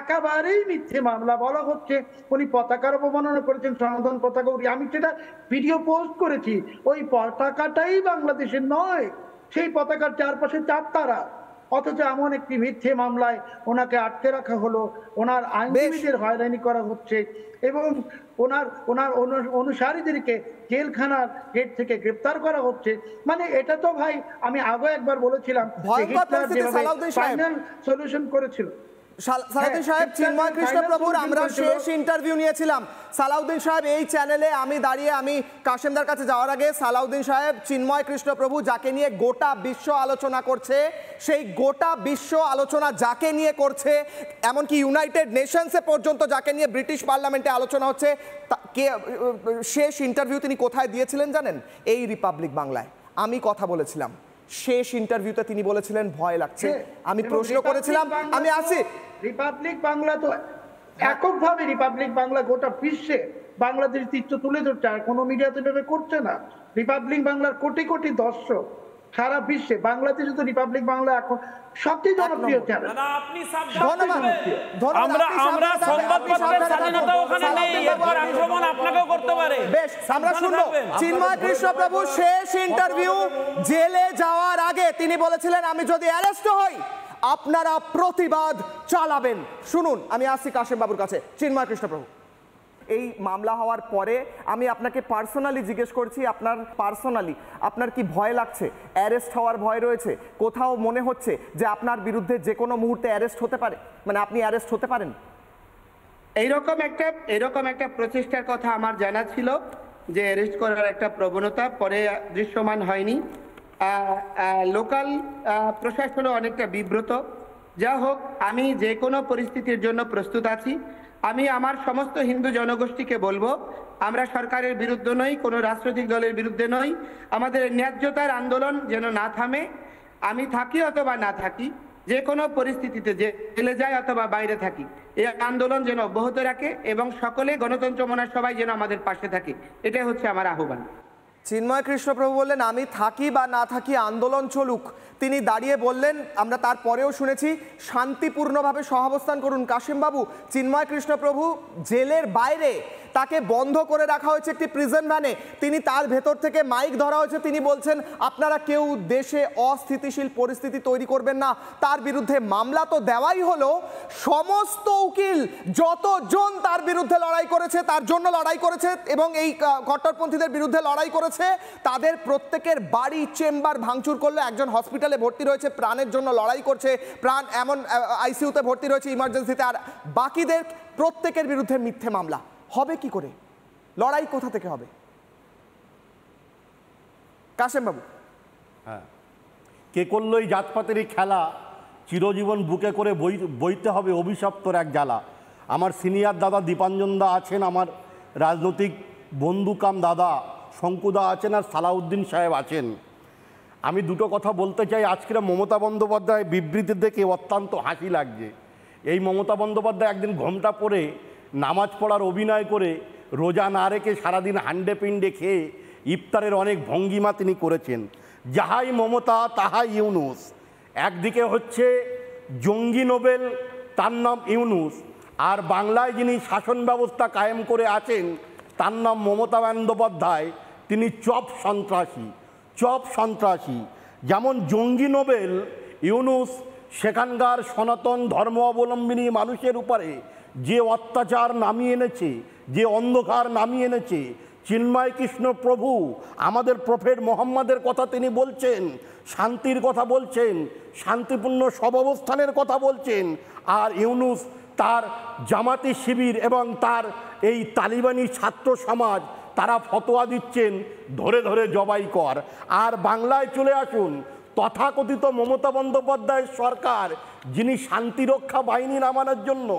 একেবারেই মিথ্যে মামলা বলা হচ্ছে উনি পতাকার অবমাননা করেছেন, সনাতন পতাকা। আমি সেটা ভিডিও পোস্ট করেছি, ওই পতাকাটাই বাংলাদেশের নয়, সেই পতাকার চারপাশে 4 তারা। অথচ এমন একটি মিথ্যে মামলায় ওনাকে আটকে রাখা হলো, ওনার আইনজীবীদের হয়রানি করা হচ্ছে এবং ওনার অনুসারীদেরকে জেলখানার গেট থেকে গ্রেপ্তার করা হচ্ছে। মানে এটা তো ভাই, আমি আগে একবার বলেছিলাম ফাইনাল সলিউশন করেছিল। সালাউদ্দিন সাহেব, চিন্ময় কৃষ্ণ প্রভুর আমরা শেষ ইন্টারভিউ নিয়েছিলাম। সালাউদ্দিন সাহেব, এই চ্যানেলে আমি দাঁড়িয়ে, আমি কাশেমদার কাছে যাওয়ার আগে সালাউদ্দিন সাহেব চিন্ময় কৃষ্ণ প্রভু যাকে নিয়ে গোটা বিশ্ব আলোচনা করছে, সেই গোটা বিশ্ব আলোচনা যাকে নিয়ে করছে, এমনকি ইউনাইটেড নেশনসে পর্যন্ত যাকে নিয়ে ব্রিটিশ পার্লামেন্টে আলোচনা হচ্ছে, শেষ ইন্টারভিউ তিনি কোথায় দিয়েছিলেন জানেন? এই রিপাবলিক বাংলায়। আমি কথা বলেছিলাম, শেষ ইন্টারভিউতে তিনি বলেছিলেন ভয় লাগছে। আমি প্রশ্ন করেছিলাম, আমি আসি, রিপাবলিক বাংলা তো এককভাবে, রিপাবলিক বাংলা গোটা বিশ্বে বাংলাদেশ চিত্র তুলে ধরছে, আর কোনো মিডিয়াতে ভেবে করছে না। রিপাবলিক বাংলার কোটি কোটি দর্শক সারা বিশ্বে, বাংলাদেশে তো রিপাবলিক বাংলা এখন সবচেয়ে জনপ্রিয় চ্যানেল। আমরা সংবাদপত্রের স্বাধীনতা ওখানে নেই, এরপর আক্রমণ আপনাকেও করতে পারে। বেশ, আমরা শুনবো চিন্ময় কৃষ্ণ প্রভু শেষ ইন্টারভিউ। জেলে যাওয়ার আগে তিনি বলেছিলেন আমি যদি অ্যারেস্ট হই আপনারা প্রতিবাদ চালাবেন। শুনুন, আমি আসছি কাশেম বাবুর কাছে। চিন্ময় কৃষ্ণ প্রভু, এই মামলা হওয়ার পরে আমি আপনাকে পার্সোনালি জিজ্ঞেস করছি, আপনার কি ভয় লাগছে? অ্যারেস্ট হওয়ার ভয় রয়েছে? কোথাও মনে হচ্ছে যে আপনার বিরুদ্ধে যে কোনো মুহূর্তে অ্যারেস্ট হতে পারে, মানে আপনি অ্যারেস্ট হতে পারেন? এইরকম একটা প্রচেষ্টার কথা আমার জানা ছিল যে অ্যারেস্ট করার একটা প্রবণতা, পরে দৃশ্যমান হয়নি। লোকাল প্রশাসনও অনেকটা বিব্রত। যা হোক, আমি যে কোনো পরিস্থিতির জন্য প্রস্তুত আছি। আমি আমার সমস্ত হিন্দু জনগোষ্ঠীকে বলবো, আমরা সরকারের বিরুদ্ধে নই, কোনো রাজনৈতিক দলের বিরুদ্ধে নই। আমাদের ন্যায্যতার আন্দোলন যেন না থামে। আমি থাকি অথবা না থাকি, যে কোনো পরিস্থিতিতে যে জেলে যায় অথবা বাইরে থাকি, এই আন্দোলন যেন অব্যাহত রাখে এবং সকলে গণতন্ত্র মনার সবাই যেন আমাদের পাশে থাকে, এটাই হচ্ছে আমার আহ্বান। চিন্ময় কৃষ্ণপ্রভু বললেন আমি থাকি বা না থাকি আন্দোলন চলুক। তিনি দাঁড়িয়ে বললেন, আমরা তারপরেও শুনেছি, শান্তিপূর্ণভাবে সহাবস্থান করুন। কাশিম বাবু, চিন্ময় কৃষ্ণপ্রভু জেলের বাইরে তাকে বন্ধ করে রাখা হয়েছে একটি প্রিজন ভ্যানে, তিনি তার ভেতর থেকে মাইক ধরা হয়েছে, তিনি বলছেন আপনারা কেউ দেশে অস্থিতিশীল পরিস্থিতি তৈরি করবেন না। তার বিরুদ্ধে মামলা তো দেওয়াই হলো, সমস্ত উকিল যতজন তার বিরুদ্ধে লড়াই করেছে, তার জন্য লড়াই করেছে এবং এই কট্টরপন্থীদের বিরুদ্ধে লড়াই করেছে, তাদের প্রত্যেকের বাড়ি চেম্বার ভাঙচুর করলো। একজন হসপিটালে ভর্তি রয়েছে, প্রাণের জন্য লড়াই করছে, প্রাণ এমন আইসিইউতে ভর্তি রয়েছে ইমার্জেন্সিতে, আর বাকিদের প্রত্যেকের বিরুদ্ধে মিথ্যে মামলা। হবে কি করে? লড়াই কোথা থেকে হবে? কাশেম বাবু। হ্যাঁ, কে করলো এই জাতপাতের খেলা, চিরজীবন বুকে করে বইতে হবে অভিশপ্তর এক জ্বালা। আমার সিনিয়র দাদা দীপাঞ্জন দা আছেন, আমার রাজনৈতিক বন্ধু কাম দাদা শঙ্কুদা আছেন, আর সালাউদ্দিন সাহেব আছেন। আমি দুটো কথা বলতে চাই। আজকের মমতা বন্দ্যোপাধ্যায় বিবৃতি দেখে অত্যন্ত হাসি লাগছে। এই মমতা বন্দ্যোপাধ্যায় একদিন ঘোমটা পরে নামাজ পড়ার অভিনয় করে রোজা না রেখে সারাদিন হান্ডে পিণ্ডে খেয়ে ইফতারের অনেক ভঙ্গিমা তিনি করেছেন। যাহাই মমতা তাহাই ইউনুস। একদিকে হচ্ছে জঙ্গি নোবেল, তার নাম ইউনুস, আর বাংলায় যিনি শাসন ব্যবস্থা কায়েম করে আছেন তার নাম মমতা বন্দ্যোপাধ্যায়। তিনি চপ সন্ত্রাসী। যেমন জঙ্গি নোবেল ইউনুস সেখানকার সনাতন ধর্ম অবলম্বিনী মানুষের উপরে যে অত্যাচার নামিয়ে এনেছে, যে অন্ধকার নামিয়ে এনেছে, চিন্ময় কৃষ্ণ প্রভু আমাদের প্রফেট মোহাম্মদের কথা তিনি বলছেন, শান্তির কথা বলছেন, শান্তিপূর্ণ সহাবস্থানের কথা বলছেন, আর ইউনুস তার জামাতি শিবির এবং তার এই তালিবানি ছাত্র সমাজ তারা ফতোয়া দিচ্ছেন ধরে ধরে জবাই কর। আর বাংলায় চলে আসুন, তথাকথিত মমতা বন্দ্যোপাধ্যায়ের সরকার যিনি শান্তিরক্ষা বাহিনী নামানোর জন্য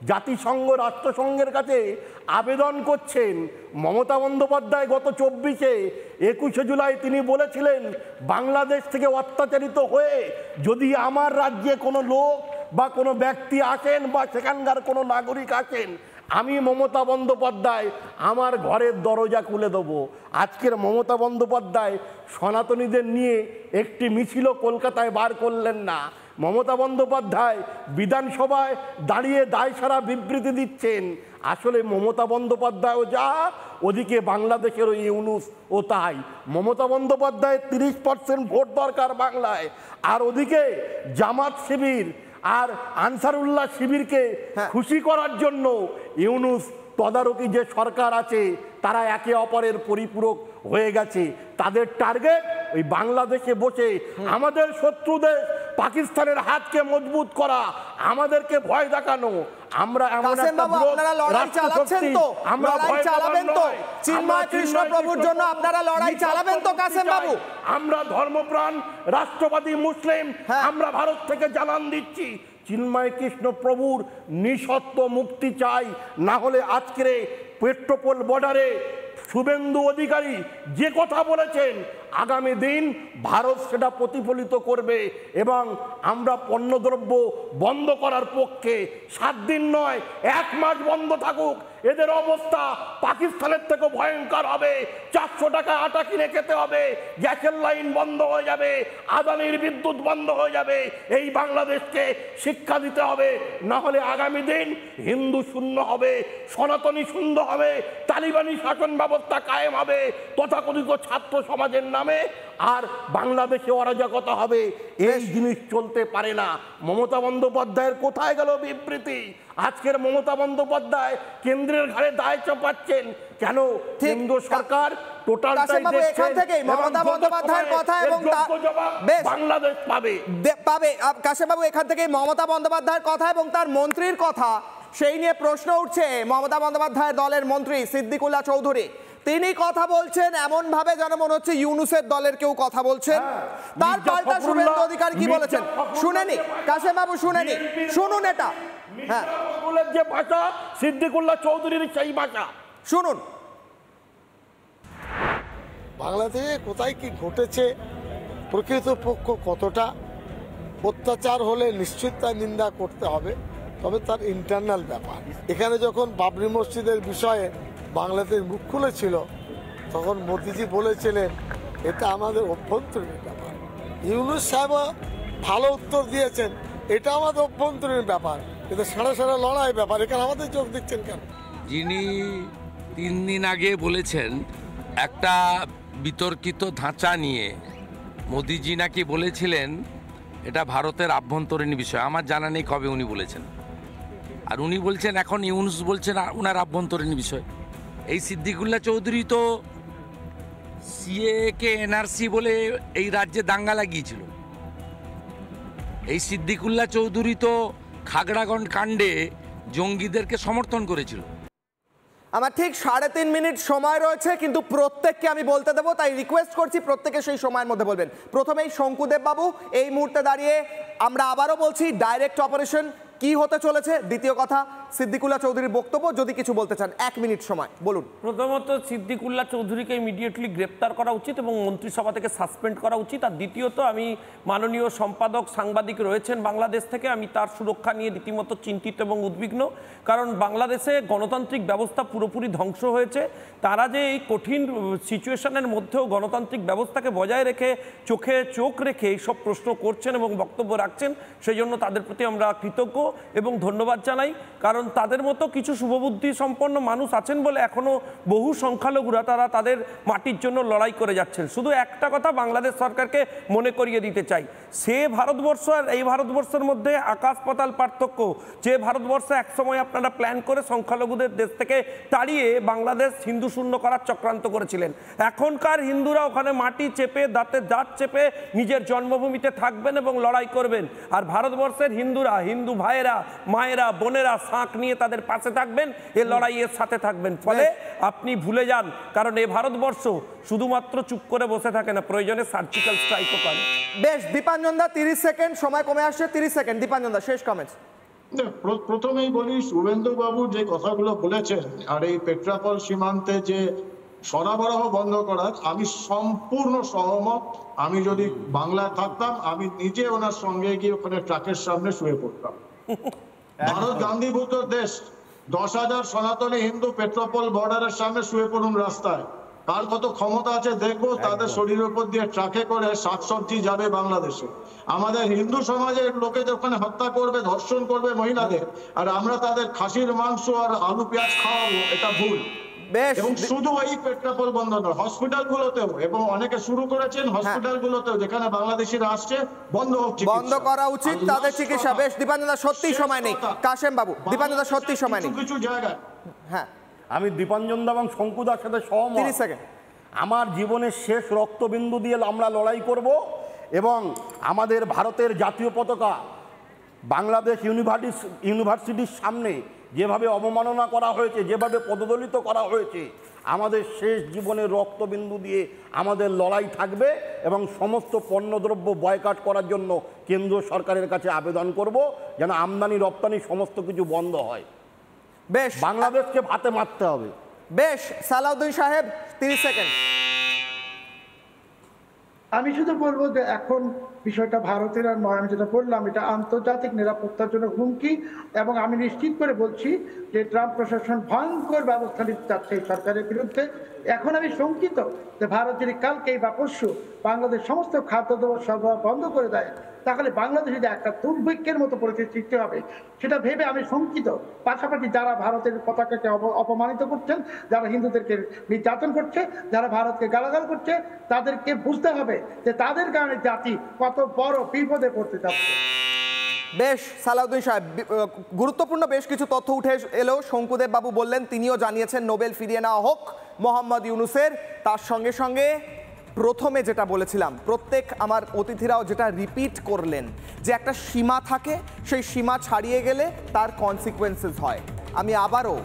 জাতিসংঘ রাষ্ট্রসংঘের কাছে আবেদন করছেন। মমতা বন্দ্যোপাধ্যায় গত 21শে জুলাই তিনি বলেছিলেন বাংলাদেশ থেকে অত্যাচারিত হয়ে যদি আমার রাজ্যে কোনো লোক বা কোনো ব্যক্তি আসেন বা সেখানকার কোনো নাগরিক আসেন, আমি মমতা বন্দ্যোপাধ্যায় আমার ঘরের দরজা খুলে দেবো। আজকের মমতা বন্দ্যোপাধ্যায় সনাতনীদের নিয়ে একটি মিছিলও কলকাতায় বার করলেন না। মমতা বন্দ্যোপাধ্যায় বিধানসভায় দাঁড়িয়ে দায়সারা বিবৃতি দিচ্ছেন। আসলে মমতা বন্দ্যোপাধ্যায়ও যা, ওদিকে বাংলাদেশেরও ইউনুস ও তাই। মমতা বন্দ্যোপাধ্যায় 30% ভোট দরকার বাংলায়, আর ওদিকে জামাত শিবির আর আনসারুল্লাহ শিবিরকে খুশি করার জন্য ইউনুস তদারকি যে সরকার আছে তারা একে অপরের পরিপূরক হয়ে গেছে। তাদের টার্গেট ওই বাংলাদেশে বসে আমাদের শত্রুদের পাকিস্তানের হাতকে মজবুত করা, আমাদেরকে ভয় দেখানো। আমরা এমন একটা আপনারা লড়াই চালাচ্ছেন তো, আমরা লড়াই চালাবেন তো চিন্ময় কৃষ্ণ প্রভুর জন্য, আপনারা লড়াই চালাবেন তো কাসেম বাবু? আমরা ধর্মপ্রাণ রাষ্ট্রবাদী মুসলিম, আমরা ভারত থেকে জানান দিচ্ছি চিন্ময় কৃষ্ণ প্রভুর নিঃশর্ত মুক্তি চাই। না হলে আজকের পেট্রোপোল বর্ডারে শুভেন্দু অধিকারী যে কথা বলেছেন, আগামী দিন ভারত সেটা প্রতিফলিত করবে এবং আমরা পণ্যদ্রব্য বন্ধ করার পক্ষে। 7 দিন নয়, 1 মাস বন্ধ থাকুক, এদের অবস্থা পাকিস্তানের থেকে ভয়ঙ্কর হবে। 400 টাকা আটা কিনে খেতে হবে, গ্যাসের লাইন বন্ধ হয়ে যাবে, আদানির বিদ্যুৎ বন্ধ হয়ে যাবে। এই বাংলাদেশকে শিক্ষা দিতে হবে, না হলে আগামী দিন হিন্দু শূন্য হবে, সনাতনী শূন্য হবে, তালিবানি শাসন ব্যবস্থা কায়েম হবে তথাকথিত ছাত্র সমাজের নামে, আর বাংলাদেশে অরাজকতা হবে। এই জিনিস চলতে পারে না। মমতা বন্দ্যোপাধ্যায়ের কোথায় গেল বিবৃতি? আজকের মমতা বন্দ্যোপাধ্যায় কেন্দ্রের ঘাড়ে দায় চাপাচ্ছেন কেন? কেন্দ্র সরকার টোটালটাই দেখছেন, মমতা বন্দ্যোপাধ্যায়ের কথা এবং বাংলাদেশ পাবে। কাশেম বাবু, এখান থেকে মমতা বন্দ্যোপাধ্যায়ের কথা এবং তার মন্ত্রীর কথা, সেই নিয়ে প্রশ্ন উঠছে। মমতা বন্দ্যোপাধ্যায়ের দলের মন্ত্রী সিদ্দিকুল্লাহ চৌধুরী তিনি কথা বলছেন এমন ভাবে যেন মনে হচ্ছে ইউনুসের দলের কেউ কথা বলছেন। তার পাল্টা শুভেন্দু অধিকারী কি বলেছেন শুনেনি? কাশেম বাবু শুনেনি, শুনুন এটা। হ্যাঁ, যে ভাষা সিদ্দিকুল্লাহ চৌধুরীর সেই ভাষা শুনুন। বাংলাদেশে কোথায় কি ঘটেছে প্রকৃতপক্ষ কতটা অত্যাচার হলে নিশ্চিত তার নিন্দা করতে হবে, তবে তার ইন্টারনাল ব্যাপার। এখানে যখন বাবরি মসজিদের বিষয়ে বাংলাদেশ মুখ খুলেছিল তখন মোদিজি বলেছিলেন এটা আমাদের অভ্যন্তরীণ ব্যাপার। ইউনূস সাহেব ভালো উত্তর দিয়েছেন, এটা আমাদের অভ্যন্তরীণ ব্যাপার, এটা সারা সারা লড়াই ব্যাপার, এখানে আমাদের যোগ দিচ্ছেন কেন? যিনি 3 দিন আগে বলেছেন একটা বিতর্কিত ধাঁচা নিয়ে, মোদিজি নাকি বলেছিলেন এটা ভারতের আভ্যন্তরীণ বিষয়। আমার জানা নেই কবে উনি বলেছেন, আর উনি বলছেন এখন ইউনূস বলছেন ওনার আভ্যন্তরীণ বিষয়। এই সিদ্দিকুল্লাহ চৌধুরী তো সিএকে এনআরসি বলে এই রাজ্যে দাঙ্গা লাগিয়েছিল। এই সিদ্দিকুল্লাহ চৌধুরী তো খাগড়াগঞ্জ কাণ্ডে জঙ্গিদেরকে সমর্থন করেছিল। আমার ঠিক 3.5 মিনিট সময় রয়েছে, কিন্তু প্রত্যেককে আমি বলতে দেবো, তাই রিকোয়েস্ট করছি প্রত্যেকে সেই সময়ের মধ্যে বলবেন। প্রথমেই শঙ্কুদেব বাবু, এই মুহূর্তে দাঁড়িয়ে আমরা আবারও বলছি ডাইরেক্ট অপারেশন কি হতে চলেছে। দ্বিতীয় কথা, সিদ্দিকুল্লাহ চৌধুরীর বক্তব্য যদি কিছু বলতে চান, 1 মিনিট সময় বলুন। প্রথমত সিদ্দিকুল্লাহ চৌধুরীকে ইমিডিয়েটলি গ্রেপ্তার করা উচিত এবং মন্ত্রিসভা থেকে সাসপেন্ড করা উচিত। আর দ্বিতীয়ত, আমি মাননীয় সম্পাদক সাংবাদিক রয়েছেন বাংলাদেশ থেকে, আমি তার সুরক্ষা নিয়ে রীতিমতো চিন্তিত এবং উদ্বিগ্ন। কারণ বাংলাদেশে গণতান্ত্রিক ব্যবস্থা পুরোপুরি ধ্বংস হয়েছে। তারা যে এই কঠিন সিচুয়েশনের মধ্যেও গণতান্ত্রিক ব্যবস্থাকে বজায় রেখে চোখে চোখ রেখে এইসব প্রশ্ন করছেন এবং বক্তব্য রাখছেন, সেই জন্য তাদের প্রতি আমরা কৃতজ্ঞ এবং ধন্যবাদ জানাই। কারণ তাদের মতো কিছু শুভবুদ্ধি সম্পন্ন মানুষ আছেন বলে এখনো বহু সংখ্যালঘুরা তারা তাদের মাটির জন্য লড়াই করে যাচ্ছেন। শুধু একটা কথা বাংলাদেশ সরকারকে মনে করিয়ে দিতে চাই, সে ভারতবর্ষ আর এই ভারতবর্ষের মধ্যে আকাশ পাতাল পার্থক্য। যে ভারতবর্ষে একসময় আপনারা প্ল্যান করে সংখ্যালঘুদের দেশ থেকে তাড়িয়ে বাংলাদেশ হিন্দু শূন্য করার চক্রান্ত করেছিলেন, এখনকার হিন্দুরা ওখানে মাটি চেপে দাঁতে দাঁত চেপে নিজের জন্মভূমিতে থাকবেন এবং লড়াই করবেন। আর ভারতবর্ষের হিন্দুরা, হিন্দু ভাইয়েরা, মায়েরা, বোনেরা শাঁখ নিয়ে তাদের পাশে থাকবেন, এ লড়াইয়ের সাথে থাকবেন। ফলে আপনি ভুলে যান, কারণ এ ভারতবর্ষ শুধুমাত্র চুপ করে বসে থাকে না, প্রয়োজনে সার্জিক্যাল স্ট্রাইকও করে। বেশ, দীপাঞ্জন দা 30 সেকেন্ড, সময় কমে আসছে, 30 সেকেন্ড। দীপাঞ্জন দা শেষ কমেন্টস। প্রথমেই বলি, শুভেন্দু বাবু যে কথাগুলো বলেছেন আর এই পেট্রাপল সীমান্তে যে সরবরাহ বন্ধ করার, আমি সম্পূর্ণ সহমত। আমি যদি বাংলায় থাকতাম আমি নিজে ওনার সঙ্গে গিয়ে ওখানে ট্রাকের সামনে শুয়ে পড়তাম। ভারত গান্ধীভূত দেশ, 10,000 সনাতনী হিন্দু পেট্রাপল বর্ডারের সামনে শুয়ে পড়ুন রাস্তায়। কার কত ক্ষমতা আছে দেখবো, তাদের শরীরের উপর দিয়ে ট্রাকে করে শাকসবজি যাবে বাংলাদেশে। আমাদের হিন্দু সমাজের লোকেদের ওখানে হত্যা করবে, ধর্ষণ করবে মহিলাদের, আর আমরা তাদের খাসির মাংস আর আলু পেঁয়াজ খাওয়াবো, এটা ভুল। এবং শুধু এই পেট্রাপল বন্ধ নয়, হসপিটাল গুলোতেও, এবং অনেকে শুরু করেছেন হসপিটাল গুলোতেও যেখানে বাংলাদেশিরা আসছে, বন্ধ হোক, বন্ধ করা উচিত তাদের চিকিৎসা। বেশ, দীপাঞ্জন দা সত্যি সময় নেই। কাশেম বাবু, দীপাঞ্জন দা সত্যি সময় নেই। কিছু জায়গায় হ্যাঁ, আমি দীপাঞ্জন দা এবং শঙ্কুদার সাথে সহমত। 30 সেকেন্ড। আমার জীবনের শেষ রক্তবিন্দু দিয়ে আমরা লড়াই করব এবং আমাদের ভারতের জাতীয় পতাকা বাংলাদেশ ইউনিভার্সিটির সামনে যেভাবে অবমাননা করা হয়েছে, যেভাবে পদদলিত করা হয়েছে, আমাদের শেষ জীবনের রক্তবিন্দু দিয়ে আমাদের লড়াই থাকবে এবং সমস্ত পণ্যদ্রব্য বয়কট করার জন্য কেন্দ্র সরকারের কাছে আবেদন করব যেন আমদানি রপ্তানি সমস্ত কিছু বন্ধ হয়। বেশ, বাংলাদেশকে ভাতে মারতে হবে। বেশ, সালাউদ্দিন সাহেব 30 সেকেন্ড। আমি শুধু বলবো যে এখন বিষয়টা ভারতের আর নয়, আমি যেটা বললাম এটা আন্তর্জাতিক নিরাপত্তার জন্য হুমকি, এবং আমি নিশ্চিত করে বলছি যে ট্রাম্প প্রশাসন ভয়ঙ্কর ব্যবস্থা নিতে চাচ্ছে এই সরকারের বিরুদ্ধে। এখন আমি শঙ্কিত যে ভারত যদি কালকেই বা পরশু বাংলাদেশ সমস্ত খাদ্যদ্রব্য সরবরাহ বন্ধ করে দেয়, তাহলে বাংলাদেশে যে একটা দুর্ভিক্ষের মতো পরিস্থিতি সৃষ্টি হবে সেটা ভেবে আমি শঙ্কিত। পাশাপাশি যারা ভারতের পতাকাকে অপমানিত করছেন, যারা হিন্দুদেরকে নির্যাতন করছে, যারা ভারতকে গালাগাল করছে, তাদেরকে বুঝতে হবে যে তাদের কারণে জাতি কত বড় বিপদে পড়তে যাচ্ছে। বেশ, সালাউদ্দিন সাহেব, গুরুত্বপূর্ণ বেশ কিছু তথ্য উঠে এলো। শঙ্কুদেব বাবু বললেন তিনিও জানিয়েছেন নোবেল ফিরিয়ে নেওয়া হোক মোহাম্মদ ইউনূসের। তার সঙ্গে সঙ্গে প্রথমে যেটা বলেছিলাম, প্রত্যেক আমার অতিথিরাও যেটা রিপিট করলেন, যে একটা সীমা থাকে, সেই সীমা ছাড়িয়ে গেলে তার কনসিকুয়েন্সেস হয়। আমি আবারও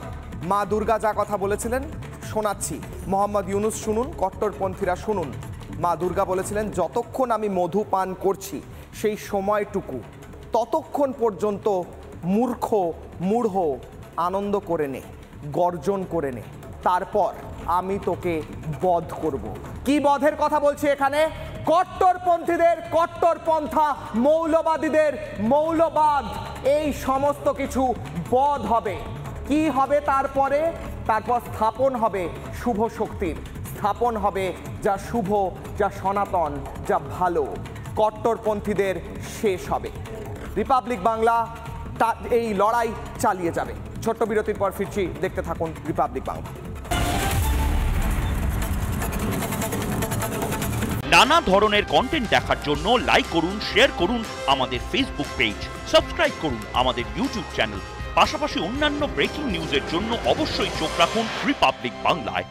মা দুর্গা যা কথা বলেছিলেন শোনাচ্ছি, মোহাম্মদ ইউনূস শুনুন, কট্টরপন্থীরা শুনুন। মা দুর্গা বলেছিলেন, যতক্ষণ আমি মধু পান করছি সেই সময়টুকু, ততক্ষণ পর্যন্ত মূঢ় আনন্দ করে নে, গর্জন করে নে, তারপর আমি তোকে বধ করব। কি বধের কথা বলছি এখানে? কট্টরপন্থীদের কট্টরপন্থা, মৌলবাদীদের মৌলবাদ, এই সমস্ত কিছু বধ হবে। কি হবে তারপরে? তারপর স্থাপন হবে শুভ শক্তির, স্থাপন হবে যা শুভ, যা সনাতন, যা ভালো। কট্টরপন্থীদের শেষ হবে। রিপাবলিক বাংলা এই লড়াই চালিয়ে যাবে। ছোট্ট বিরতির পর ফিরছি, দেখতে থাকুন রিপাবলিক বাংলা। নানা ধরনের কন্টেন্ট দেখার জন্য লাইক করুন, শেয়ার করুন আমাদের ফেসবুক পেজ, সাবস্ক্রাইব করুন আমাদের ইউটিউব চ্যানেল। পাশাপাশি অন্যান্য ব্রেকিং নিউজের জন্য অবশ্যই চোখ রাখুন রিপাবলিক বাংলায়।